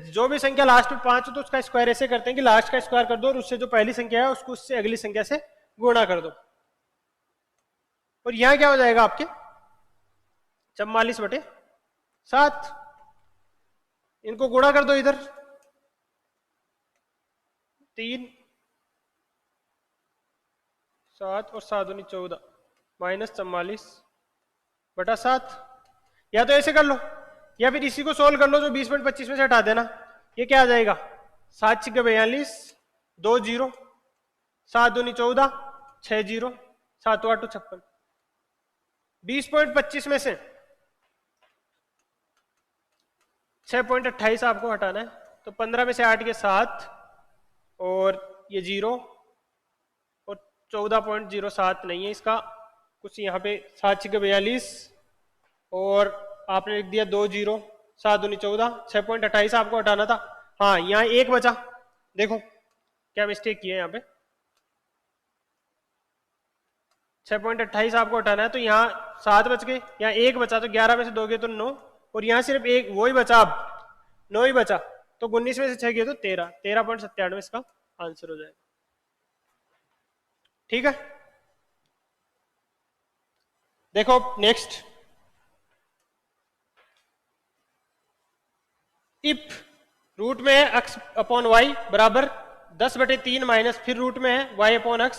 S1: जो भी संख्या लास्ट में 5 हो तो उसका स्क्वायर ऐसे करते हैं कि लास्ट का स्क्वायर कर दो और उससे जो पहली संख्या है उसको उससे अगली संख्या से गुणा कर दो, और यहां क्या हो जाएगा आपके 44/7, इनको गुणा कर दो इधर 3 7 और 7 दूनी 14 माइनस 44/7, या तो ऐसे कर लो या फिर इसी को सोल्व कर लो, जो 20.25 में से हटा देना, ये क्या आ जाएगा 7 6 42 2 0 7 दूनी 14 6 0 7 8 56, 20.25 में से 6.28 आपको हटाना है, तो 15 में से 8 के 7 और ये 0 और 14.07 नहीं है इसका कुछ, यहाँ पे 7 6 42 और आपने लिख दिया 2 0 7 दूनी 14, 6.28 आपको हटाना था। हाँ यहाँ एक बचा, देखो क्या मिस्टेक की है, यहाँ पे 6.28 आपको हटाना है, तो यहाँ 7 बच गए, यहाँ एक बचा, तो 11 में से 2 गए तो 9, और यहाँ सिर्फ एक वही बचा, अब 9 ही बचा, तो 19 में से 6 गए तो 13.97 इसका आंसर हो जाएगा। ठीक है, देखो नेक्स्ट, इफ रूट में है x अपॉन वाई बराबर 10/3 माइनस फिर रूट में है y upon x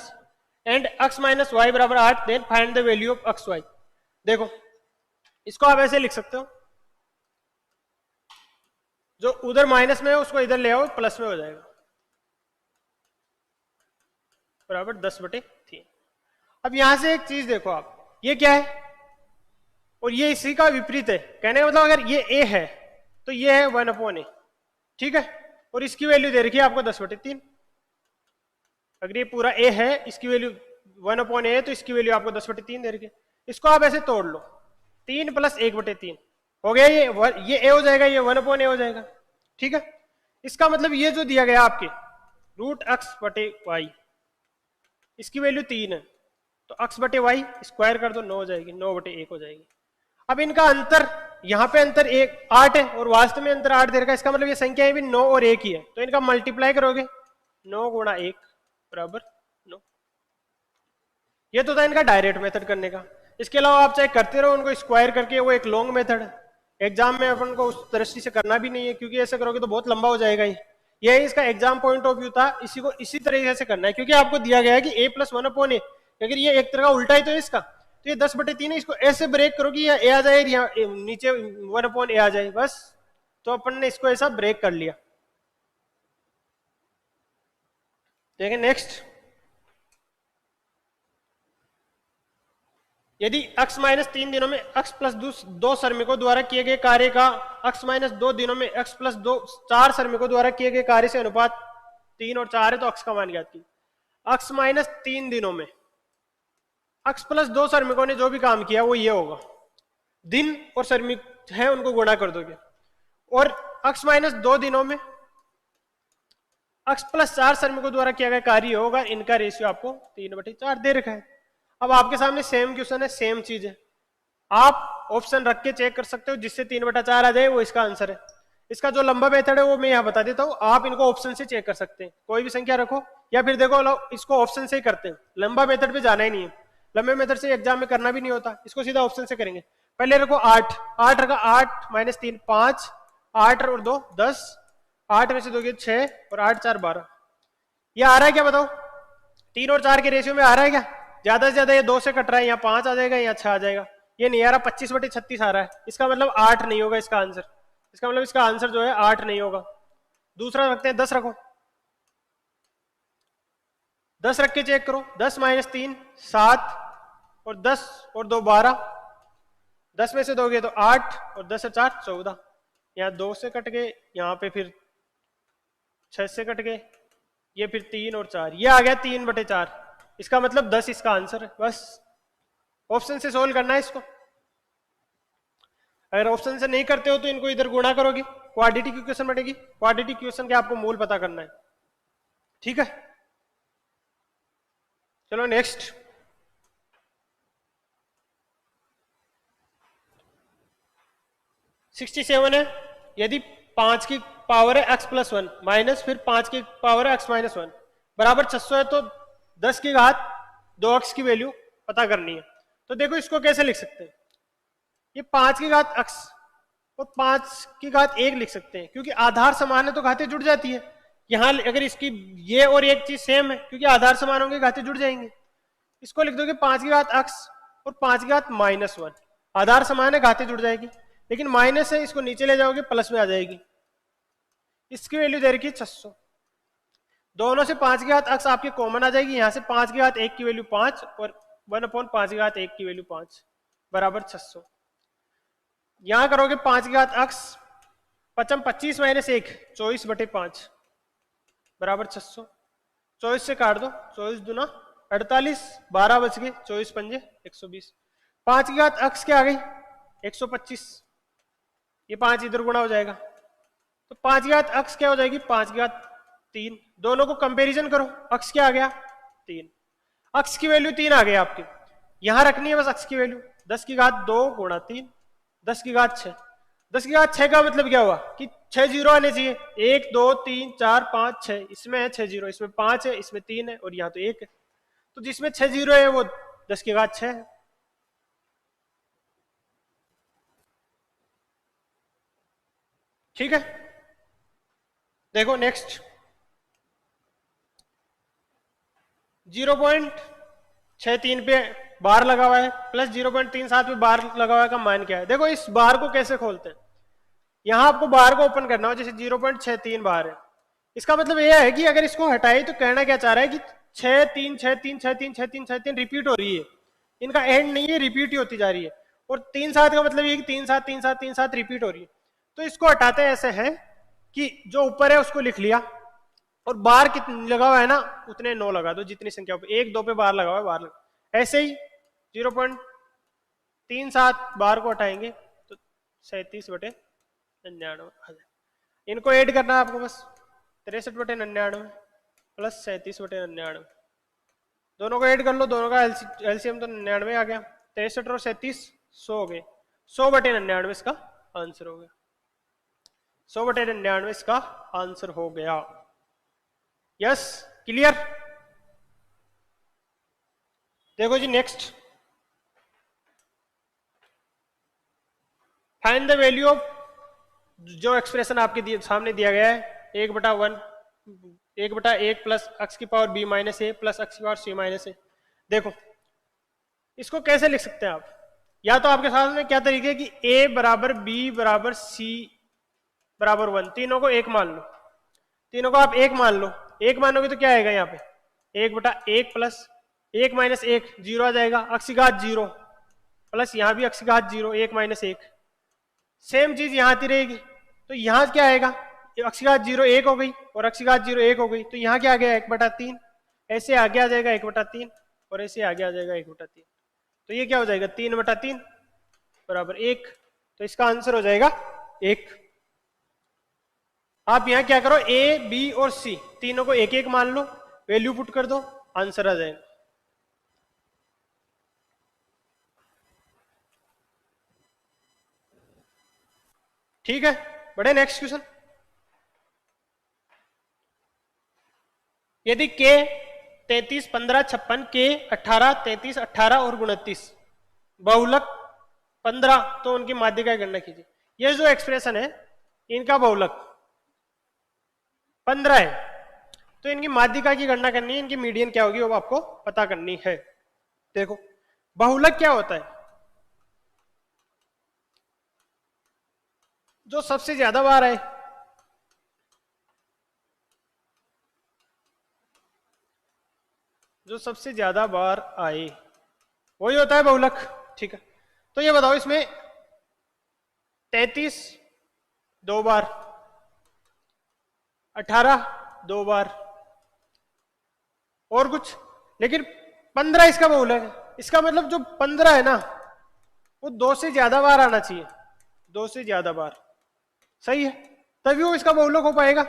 S1: and x minus y बराबर 8, then find the value of x y। देखो इसको आप ऐसे लिख सकते हो, जो उधर माइनस में है उसको इधर ले आओ प्लस में हो जाएगा, बराबर 10/3। अब यहां से एक चीज देखो आप, ये क्या है और ये इसी का विपरीत है, कहने का मतलब अगर ये a है तो ये है 1/a, ठीक है, और इसकी वैल्यू दे रखी है आपको 10/3। अगर ये पूरा a है, इसकी वैल्यू 1/a है, तो इसकी वैल्यू आपको 10/3 दे रखी है। इसको आप ऐसे तोड़ लो, 3 + 1/3 हो गया, ये a हो जाएगा, ये 1/a हो जाएगा, ठीक है। इसका मतलब ये जो दिया गया आपके √x/y, इसकी वैल्यू 3 है, तो x/y स्क्वायर कर दो 9 हो जाएगी, 9/1 हो जाएगी। अब इनका अंतर, यहाँ पे अंतर 8 है और वास्तव में अंतर 8 दे रखा है, इसका मतलब ये संख्या भी 9 और 1 ही है, तो इनका मल्टीप्लाई करोगे 9 × 1 बराबर 9। ये तो था इनका डायरेक्ट मेथड करने का। इसके अलावा आप चाहे करते रहो उनको स्क्वायर करके, वो एक लॉन्ग मेथड है, एग्जाम में अपन को उस दृष्टि से करना भी नहीं है, क्योंकि ऐसे करोगे तो बहुत लंबा हो जाएगा। यही इसका एग्जाम पॉइंट ऑफ व्यू था, इसी को इसी तरीके से करना है, क्योंकि आपको दिया गया है कि a + 1/a, अगर ये एक तरह का उल्टा ही तो है इसका, तो ये 10/3 है, इसको ऐसे ब्रेक करो कि यहाँ a आ जाए, यहाँ नीचे 1/a आ जाए, बस, तो अपन ने इसको ऐसा ब्रेक कर लिया। देखें नेक्स्ट, यदि x - 3 दिनों में x + 2 श्रमिकों द्वारा किए गए कार्य का x - 2 दिनों में x + 2 4 श्रमिकों द्वारा किए गए कार्य से अनुपात 3 और 4 है, तो x का मान ज्ञात कीजिए। x - 3 दिनों में x + 2 श्रमिकों ने जो भी काम किया वो ये होगा, दिन और श्रमिक है उनको गुणा कर दोगे, और x - 2 दिनों में x + 4 श्रमिकों द्वारा किया गया कार्य होगा, इनका रेशियो आपको 3/4 दे रखा है। अब आपके सामने सेम क्वेश्चन है, सेम चीज है, आप ऑप्शन रख के चेक कर सकते हो, जिससे 3/4 आ जाए वो इसका आंसर है। इसका जो लंबा मेथड है वो मैं यहाँ बता देता हूँ, आप इनको ऑप्शन से चेक कर सकते हैं, कोई भी संख्या रखो, या फिर देखो इसको ऑप्शन से ही करते हैं, लंबा मेथड पे जाना ही नहीं है, लंबे मेथड से एग्जाम में करना भी नहीं होता, इसको सीधा ऑप्शन से करेंगे। पहले रखो 8 रखा, 8 - 3 5, 8 और 2 10, 8 में से 2 गए 6 और 8 4 12, ये आ रहा है क्या बताओ? 3 और 4 के रेशियो में आ रहा है क्या? ज्यादा से ज्यादा ये 2 से कट रहा है, यहाँ 5 आ जाएगा, यहाँ 6 आ जाएगा। ये नहीं आ रहा, 25/36 आ रहा है। इसका मतलब 8 नहीं होगा इसका आंसर। इसका मतलब इसका आंसर जो है 8 नहीं होगा। दूसरा रखते हैं, 10 रखो। 10 रख के चेक करो। 10 - 3 7 और 10 और 2 12। 10 में से दोगे तो 8 और 10 से 4 14। यहाँ 2 से कट गए, यहाँ पे फिर 6 से कट गए, ये फिर 3 और 4, ये आ गया 3/4। इसका मतलब 10 इसका आंसर है। बस ऑप्शन से सोल्व करना है इसको। अगर ऑप्शन से नहीं करते हो तो इनको इधर गुणा करोगे, क्वाड्रेटिक इक्वेशन बनेगी। क्वाड्रेटिक इक्वेशन के आपको मूल पता करना है। ठीक है, चलो नेक्स्ट। (67) है। यदि 5 की पावर है x+1 माइनस फिर 5 की पावर है x-1 बराबर 600 है, तो 10 की घात 2x की वैल्यू पता करनी है। तो देखो इसको कैसे लिख सकते हैं। ये 5 की घात x और 5 की घात 1 लिख सकते हैं, क्योंकि आधार समान है तो घातें जुड़ जाती है। यहां अगर इसकी ये और एक चीज सेम है, क्योंकि आधार समान होंगे घातें जुड़ जाएंगे। इसको लिख दोगे 5 की घात x और 5 की घात -1। आधार समान है, घातें जुड़ जाएगी, लेकिन माइनस है, इसको नीचे ले जाओगे प्लस में आ जाएगी। इसकी वैल्यू दे रखी है 600। दोनों से 5 की घात x आपके कॉमन आ जाएगी। यहां से 5 की घात 1 की वैल्यू 5 और 1/5 की घात 1 की वैल्यू 5 बराबर 600। यहां करोगे 5 की घात x 5 25 - 1 24/5 बराबर 600। 24 से काट दो, 24 दूना 48, 12 बच गए, 24 पंजे 120। 5 की घात x क्या आ गई 125। ये 5 इधर गुणा हो जाएगा, तो 5 की घात x क्या हो जाएगी 5 की घात 3। दोनों को कंपैरिजन करो, x क्या आ गया 3। x की वैल्यू 3 आ गई आपकी। यहां रखनी है बस x की वैल्यू। 10 की घात 2 गुणा 3, 10 की घात 6। 10 की घात 6 का मतलब क्या हुआ कि 6 जीरो आने चाहिए। 1 2 3 4 5 6, इसमें है 6 जीरो, इसमें 5 है, इसमें 3 है और यहाँ तो 1 है। तो जिसमें 6 जीरो है वो 10 की घात 6 है। ठीक है, देखो नेक्स्ट। 0.63 पे बार लगा हुआ है प्लस 0.37 पे बार लगा हुआ है का मान क्या है। देखो इस बार को कैसे खोलते हैं। यहां आपको बार को ओपन करना हो, जैसे 0.63 बार है। इसका मतलब यह है कि अगर इसको हटाए तो कहना क्या चाह रहा है कि 6 3 6 3 6 3 6 3 6 3 रिपीट हो रही है। इनका एंड नहीं है, रिपीट ही होती जा रही है। और 3 7 का मतलब ये कि 3 7 3 7 3 7 रिपीट हो रही है। तो इसको हटाते ऐसे है कि जो ऊपर है उसको लिख लिया और बार कितने लगा हुआ है ना उतने 9 लगा दो, जितनी संख्या 1 2 पे बार लगा हुआ है बार लगा। ऐसे ही 0.37 बार को हटाएंगे तो 37/99। इनको ऐड करना है आपको बस 63/99 प्लस 37/99। दोनों को ऐड कर लो, दोनों का एलसीएम तो 99 आ गया। 63 और 37 100 हो गए। 100/99 इसका आंसर हो गया। 100/99 इसका आंसर हो गया। Yes, clear. देखो जी next, find the value of, जो एक्सप्रेशन आपके सामने दिया गया है 1/1 प्लस x की power b minus A plus x की पावर c माइनस ए। देखो इसको कैसे लिख सकते हैं आप। या तो आपके साथ में क्या तरीके कि a बराबर b बराबर c बराबर 1, तीनों को एक मान लो। तीनों को आप एक मान लो। एक मानोगे तो क्या आएगा यहाँ पे 1/1 प्लस 1 माइनस 1 0 आ जाएगा, x की घात 0 प्लस यहाँ भी x की घात 0 1 माइनस 1। सेम चीज यहाँ आती रहेगी। तो यहाँ क्या आएगा x की घात 0 1 हो गई और x की घात 0 1 हो गई, तो यहाँ क्या आ गया 1/3। ऐसे आगे आ जाएगा 1/3 और ऐसे आगे आ जाएगा 1/3। तो ये क्या हो जाएगा 3/3 बराबर 1। तो इसका आंसर हो जाएगा 1। आप यहां क्या करो ए बी और सी तीनों को एक एक मान लो, वैल्यू पुट कर दो, आंसर आ जाएगा। ठीक है, बढ़े नेक्स्ट क्वेश्चन। यदि के 33 15 56 के 18 33 18 और 29 बहुलक 15, तो उनकी माध्य का गणना कीजिए। ये जो एक्सप्रेशन है इनका बहुलक 15 है। तो इनकी माध्यिका की गणना करनी है, इनकी मीडियन क्या होगी वो आपको पता करनी है। देखो बहुलक क्या होता है, जो सबसे ज्यादा बार आए, जो सबसे ज्यादा बार आए वही होता है बहुलक। ठीक है, तो ये बताओ इसमें 33 दो बार, 18 दो बार और कुछ, लेकिन 15 इसका बहुलक है। इसका मतलब जो 15 है ना वो 2 से ज्यादा बार आना चाहिए, 2 से ज्यादा बार, सही है, तभी वो इसका बहुलक हो पाएगा।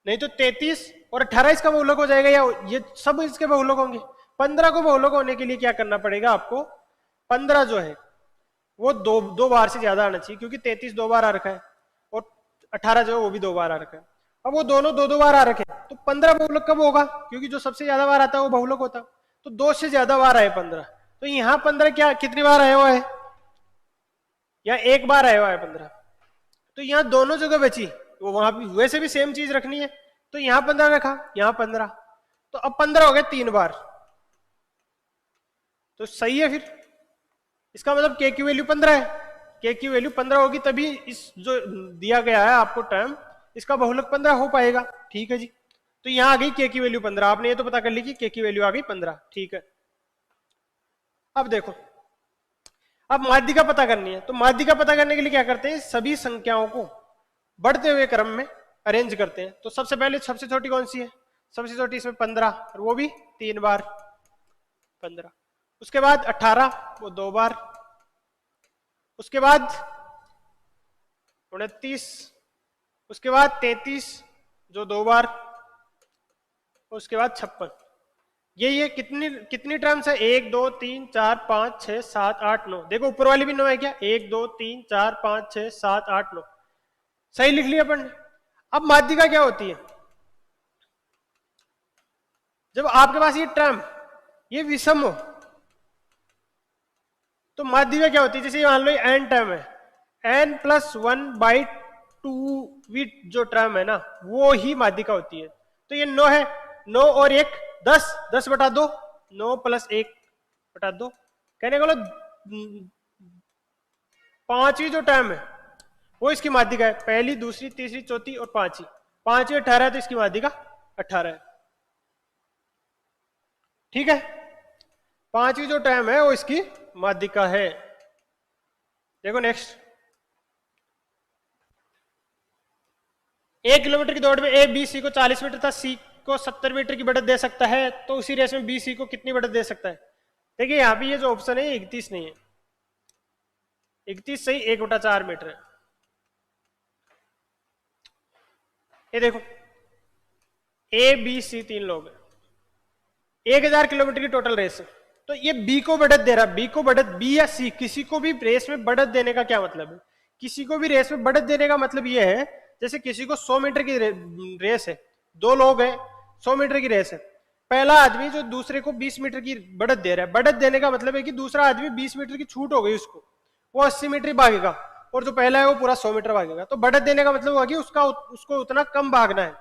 S1: नहीं तो 33 और 18 इसका बहुलक हो जाएगा, या ये सब इसके बहुलक होंगे। 15 को बहुलक होने के लिए क्या करना पड़ेगा आपको, 15 जो है वो दो बार से ज्यादा आना चाहिए, क्योंकि 33 दो बार आ रखा है और 18 जो है वो भी दो बार आ रखा है। अब वो दोनों दो बार आ रखे, तो 15 बहुलक कब होगा, क्योंकि जो सबसे ज्यादा बार आता है वो बहुलक होता, तो 2 से ज्यादा बार आए 15, तो यहां 15 क्या कितनी बार आया हुआ है, या एक बार आया हुआ है 15, तो यहां दोनों जगह बची, वो वहां भी वैसे भी सेम चीज रखनी है, तो यहां 15 रखा, यहां 15, तो अब 15 हो गए 3 बार, तो सही है। फिर इसका मतलब के की वैल्यू 15 है, के की वैल्यू 15 होगी तभी इस जो दिया गया है आपको टर्म, इसका बहुलक 15 हो पाएगा। ठीक है जी, तो यहां आ गई के की वैल्यू 15, आपने ये तो पता कर ली कि के की वैल्यू आ गई 15। ठीक है, अब देखो, अब माध्यिका पता करनी है, तो माध्यिका पता करने के लिए क्या करते हैं, सभी संख्याओं को बढ़ते हुए क्रम में अरेंज करते हैं। तो सबसे पहले सबसे छोटी कौन सी है, सबसे छोटी इसमें 15, और वो भी 3 बार 15, उसके बाद 18 वो 2 बार, उसके बाद 29, उसके बाद 33 जो 2 बार, उसके बाद 56। ये कितनी कितनी टर्म्स है, 1 2 3 4 5 6 7 8 9, देखो ऊपर वाली भी 9 है क्या, 1 2 3 4 5 6 7 8 9, सही लिख लिया अपन ने। अब माध्यिका क्या होती है, जब आपके पास ये टर्म ये विषम हो, तो माध्यिका क्या होती है, जैसे मान लो एन टर्म है, n + 1/2 जो टर्म है ना वो ही माध्यिका होती है। तो ये 9 है, 9 और 1 10, 10 बटा 2, 9 + 1 बटा 2, कहने का मतलब 5वीं जो टर्म है वो इसकी माध्यिका है, पहली दूसरी तीसरी चौथी और 5वीं, 5वीं 18 है तो इसकी माध्यिका 18 है। ठीक है, 5वीं जो टर्म है वो इसकी माध्यिका है। देखो नेक्स्ट, 1 किलोमीटर की दौड़ में ए बी सी को 40 मीटर तथा सी को 70 मीटर की बढ़त दे सकता है, तो उसी रेस में बी सी को कितनी बढ़त दे सकता है। देखिए यहां पे ये जो ऑप्शन है 31 नहीं है, 31 सही 1/4 मीटर है। ये देखो ए बी सी 3 लोग हैं, 1000 किलोमीटर की टोटल रेस है, तो ये बी को बढ़त दे रहा है, बी को बढ़त, बी या सी किसी को भी रेस में बढ़त देने का क्या मतलब है, किसी को भी रेस में बढ़त देने का मतलब ये है, जैसे किसी को 100 मीटर की रेस है, 2 लोग हैं, 100 मीटर की रेस है, पहला आदमी जो दूसरे को 20 मीटर की बढ़त दे रहा है, बढ़त देने का मतलब है कि दूसरा आदमी 20 मीटर की छूट हो गई उसको, वो 80 मीटर ही भागेगा और जो पहला है वो पूरा 100 मीटर भागेगा, तो बढ़त देने का मतलब हुआ कि उसको उतना कम भागना है।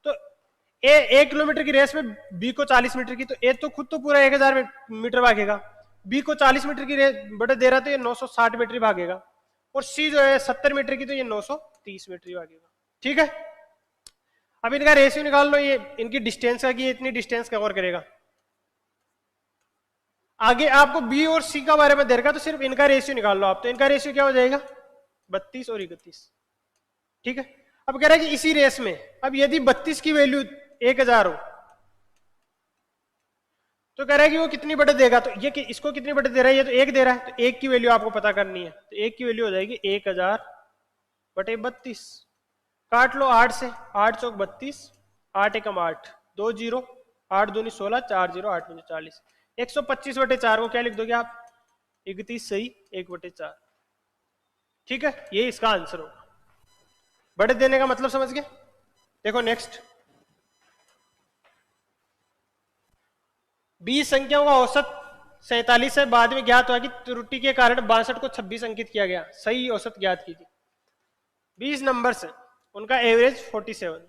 S1: तो ए 1 किलोमीटर की रेस में बी को 40 मीटर की, तो ए तो खुद तो पूरा 1000 मीटर भागेगा, बी को 40 मीटर की बढ़त दे रहा तो ये 960 मीटर ही भागेगा, और सी जो है 70 मीटर की तो ये 930 मीटर ही भागेगा। ठीक है, अब इनका रेशियो निकाल लो, ये इनकी डिस्टेंस का कि इतनी डिस्टेंस कवर करेगा। आगे आपको बी और सी का बारे में दे रखा, तो सिर्फ इनका रेशियो निकाल लो आप, तो इनका रेशियो क्या हो जाएगा 32 और 31। ठीक है, अब कह रहा है कि इसी रेस में अब यदि 32 की वैल्यू 1000 हो तो कह रहा है कि वो कितनी बढ़त देगा, तो ये कि इसको कितनी बढ़त दे रहा है, ये तो 1 दे रहा है, तो 1 की वैल्यू आपको पता करनी है, तो 1 की वैल्यू हो जाएगी 1000/32, काट लो 8 से, 8 चौक 32, 8 एकम 8, 2 0, 8 दूनी 16, 4 0, 8 पंजे 40, 125/4 को क्या लिख दोगे आप, 31 सही 1/4। ठीक है, ये इसका आंसर होगा, बढ़त देने का मतलब समझ गए। देखो नेक्स्ट, 20 संख्याओं का औसत 47 है, बाद में ज्ञात हुआ कि त्रुटि के कारण 62 को 26 अंकित किया गया, सही औसत ज्ञात कीजिए। 20 नंबर से उनका एवरेज 47,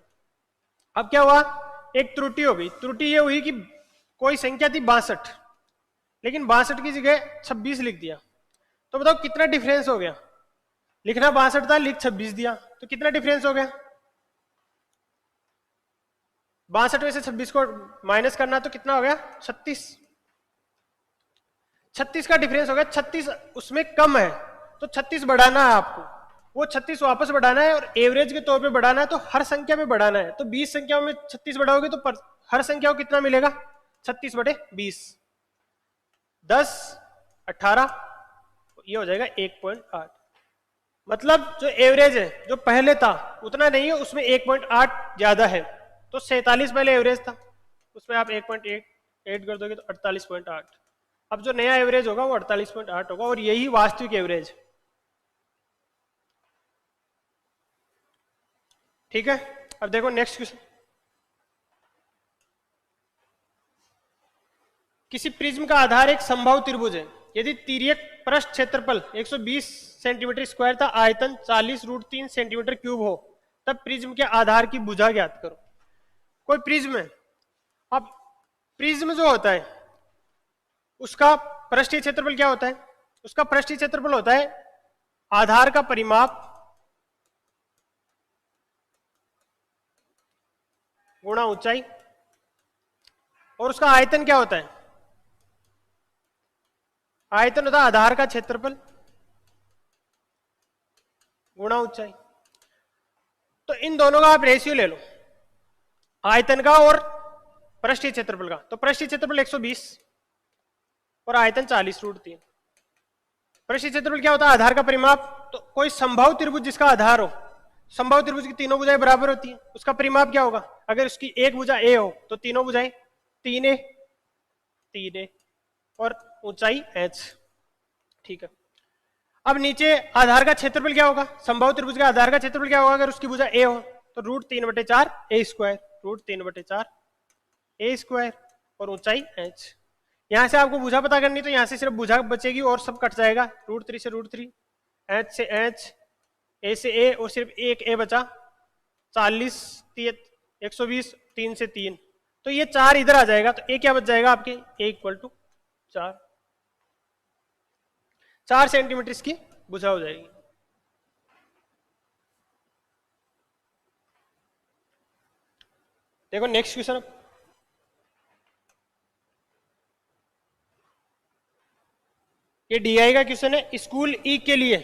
S1: अब क्या हुआ, एक त्रुटि हो गई। त्रुटि ये हुई कि कोई संख्या थी 62, लेकिन 62 की जगह 26 लिख दिया। तो बताओ कितना डिफरेंस हो गया, लिखना 62 था, लिख 26 दिया, तो कितना डिफरेंस हो गया। 62 में से 26 को माइनस करना तो कितना हो गया, 36। 36 का डिफरेंस हो गया, 36 उसमें कम है, तो 36 बढ़ाना है आपको, वो 36 वापस बढ़ाना है और एवरेज के तौर पे बढ़ाना है, तो हर संख्या में बढ़ाना है। तो 20 संख्याओं में 36 बढ़ाओगे तो हर संख्या को कितना मिलेगा, 36/20, 10, 18, ये हो जाएगा 1.8। मतलब जो एवरेज है जो पहले था उतना नहीं है, उसमें 1.8 ज्यादा है। तो 47 पहले एवरेज था, उसमें आप 1.8 ऐड कर दोगे तो 48.8। अब जो नया एवरेज होगा वो 48.8 होगा, और यही वास्तविक एवरेज। ठीक है, अब देखो नेक्स्ट क्वेश्चन। किसी प्रिज्म का आधार एक समबाहु त्रिभुज है, यदि तिर्यक पृष्ठ क्षेत्रफल 120 सेंटीमीटर स्क्वायर था, आयतन 40√3 सेंटीमीटर क्यूब हो, तब प्रिज्म के आधार की भुजा ज्ञात करो। कोई प्रिज्म है, अब प्रिज्म जो होता है उसका पृष्ठीय क्षेत्रफल क्या होता है, उसका पृष्ठीय क्षेत्रफल होता है आधार का परिमाप गुणा ऊंचाई, और उसका आयतन क्या होता है, आयतन होता है आधार का क्षेत्रफल गुणा ऊंचाई। तो इन दोनों का आप रेशियो ले लो, आयतन का और पृष्ठीय क्षेत्रफल का। तो पृष्ठीय क्षेत्रफल 120 और आयतन 40√3। पृष्ठीय क्षेत्रफल क्या होता है, आधार का परिमाप। तो कोई संभाव त्रिभुज जिसका आधार हो, संभाव त्रिभुज की तीनों भुजाएं बराबर होती हैं, उसका परिमाप क्या होगा, अगर उसकी एक भुजा ए हो तो तीनों भुजाएं 3a 3a और ऊंचाई h। ठीक है, अब नीचे आधार का क्षेत्रफल क्या होगा, संभाव त्रिभुज का आधार का क्षेत्रफल क्या होगा, अगर उसकी भुजा a हो तो √3/4 a स्क्वायर, √3/4 a स्क्वायर और ऊंचाई h। यहां से आपको भुजा पता करनी, तो यहां से सिर्फ भुजा बचेगी और सब कट जाएगा, √3 से √3, h से h, a से a और सिर्फ एक a बचा, 40 120 3 से 3, तो ये 4 इधर आ जाएगा, तो a क्या बच जाएगा आपके, a = 4, 4 सेंटीमीटर इसकी भुजा हो जाएगी। देखो नेक्स्ट क्वेश्चन। ये डीआई का क्वेश्चन है, स्कूल ई के लिए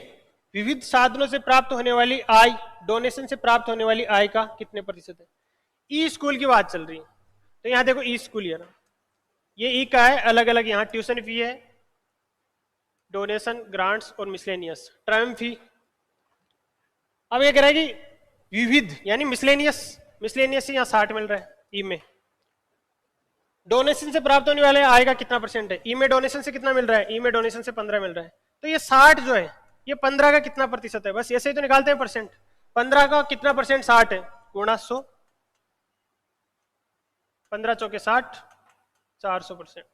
S1: विविध साधनों से प्राप्त होने वाली आय, डोनेशन से प्राप्त होने वाली आय का कितने प्रतिशत है। ई स्कूल की बात चल रही है, तो यहां देखो ई स्कूल है ना, ये ई का है, अलग अलग यहाँ ट्यूशन फी है, डोनेशन, ग्रांट्स और मिसलेनियस टर्म फी। अब ये कह रहा है कि विविध यानी मिसलेनियस, मिसलेनियस से यहाँ 60 मिल रहा है ई में। डोनेशन से प्राप्त होने वाले आय का कितना परसेंट है, ई में डोनेशन से कितना मिल रहा है, ई में डोनेशन से 15 मिल रहा है, तो ये 60 जो है ये 15 का कितना प्रतिशत है, बस ऐसे ही तो निकालते हैं परसेंट। 15 का कितना परसेंट, 60 है, गुणा 100, 15 चौके 60, 400%,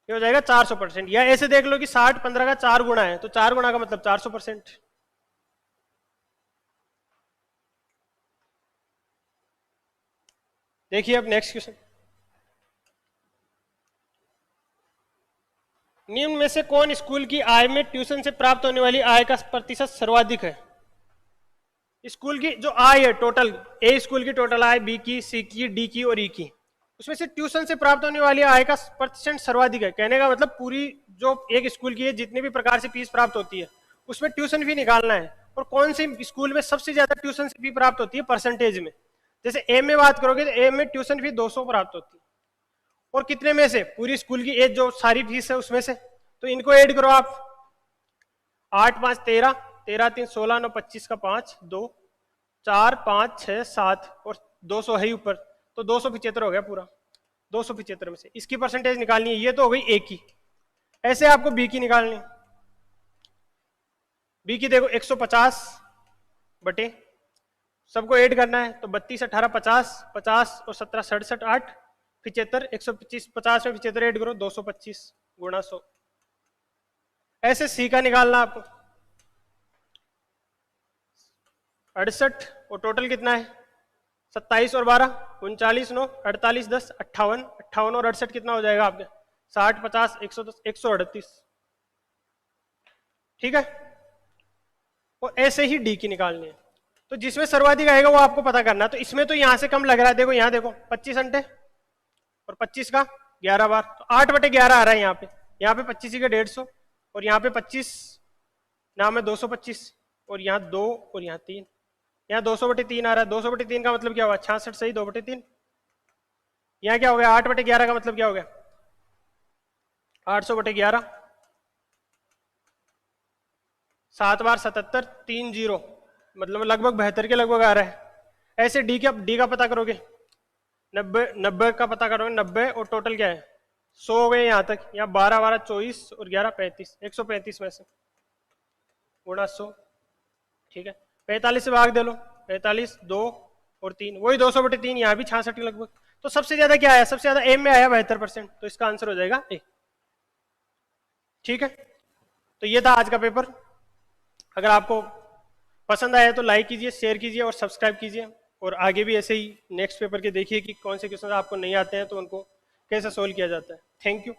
S1: ये हो जाएगा 400%। या ऐसे देख लो कि 60 15 का 4 गुणा है, तो 4 गुणा का मतलब 400%। देखिए अब नेक्स्ट क्वेश्चन। निम्न में से कौन स्कूल की आय में ट्यूशन से प्राप्त होने वाली आय का प्रतिशत सर्वाधिक है। स्कूल की जो आय है टोटल, ए स्कूल की टोटल आय, बी की, सी की, डी की और ई की, उसमें से ट्यूशन से प्राप्त होने वाली आय का परसेंट सर्वाधिक है। कहने का मतलब पूरी जो एक स्कूल की है जितने भी प्रकार से फीस प्राप्त होती है उसमें ट्यूशन फी निकालना है, और कौन सी स्कूल में सबसे ज्यादा ट्यूशन फी प्राप्त होती है परसेंटेज में। जैसे ए में बात करोगे तो ए में ट्यूशन फी 200 प्राप्त होती है, और कितने में से, पूरी स्कूल की एज जो सारी फीस है उसमें से, तो इनको ऐड करो आप, 8 5 13, 13 3 16, 9 25 का 5, 2 4 5 6 7 और 200 है ही ऊपर, तो 275 हो गया पूरा। 275 में से इसकी परसेंटेज निकालनी है, ये तो हो गई ए की। ऐसे आपको बी की निकालनी, बी की देखो 150 बटे, सबको ऐड करना है, तो 32 18 50, 50 और 17 67 8 75, 125 50 में 75 ऐड करो, 225 गुणा 100। ऐसे सी का निकालना आपको, 68 और टोटल कितना है 27 और 12 39, 9 48, 10 58, 58 और 68 कितना हो जाएगा आपके 60, 50, 110, 138। ठीक है, और ऐसे ही डी की निकालनी है। तो जिसमें सर्वाधिक आएगा वो आपको पता करना है। तो इसमें तो यहां से कम लग रहा है, देखो यहाँ देखो 25 अंटे और 25 का 11 बार, तो 8/11 आ रहा है यहाँ पे 25 का 150 और यहाँ पे 25 नाम है 225 और यहाँ 2 और यहाँ 3, यहाँ 200/3 आ रहा है। 200/3 का मतलब क्या हुआ 66, सही 2/3। यहाँ क्या हो गया 8/11 का मतलब क्या हो गया 800/11, 7 बार 77, 3 0, मतलब लगभग 72 के लगभग आ रहा है। ऐसे डी का पता करोगे 90 का पता करोगे 90 और टोटल क्या है 100 हो गए यहाँ तक, यहाँ 12 12 24 और 11 35, 135 में से गुणा 100। ठीक है, 45 से भाग दे लो, 45 2 और 3 वही 200/3, यहाँ भी 66 के लगभग। तो सबसे ज्यादा क्या आया, सबसे ज्यादा एम में आया 72%, तो इसका आंसर हो जाएगा ए। ठीक है, तो ये था आज का पेपर। अगर आपको पसंद आया तो लाइक कीजिए, शेयर कीजिए और सब्सक्राइब कीजिए, और आगे भी ऐसे ही नेक्स्ट पेपर के देखिए कि कौन से क्वेश्चन आपको नहीं आते हैं तो उनको कैसे सोल्व किया जाता है। Thank you.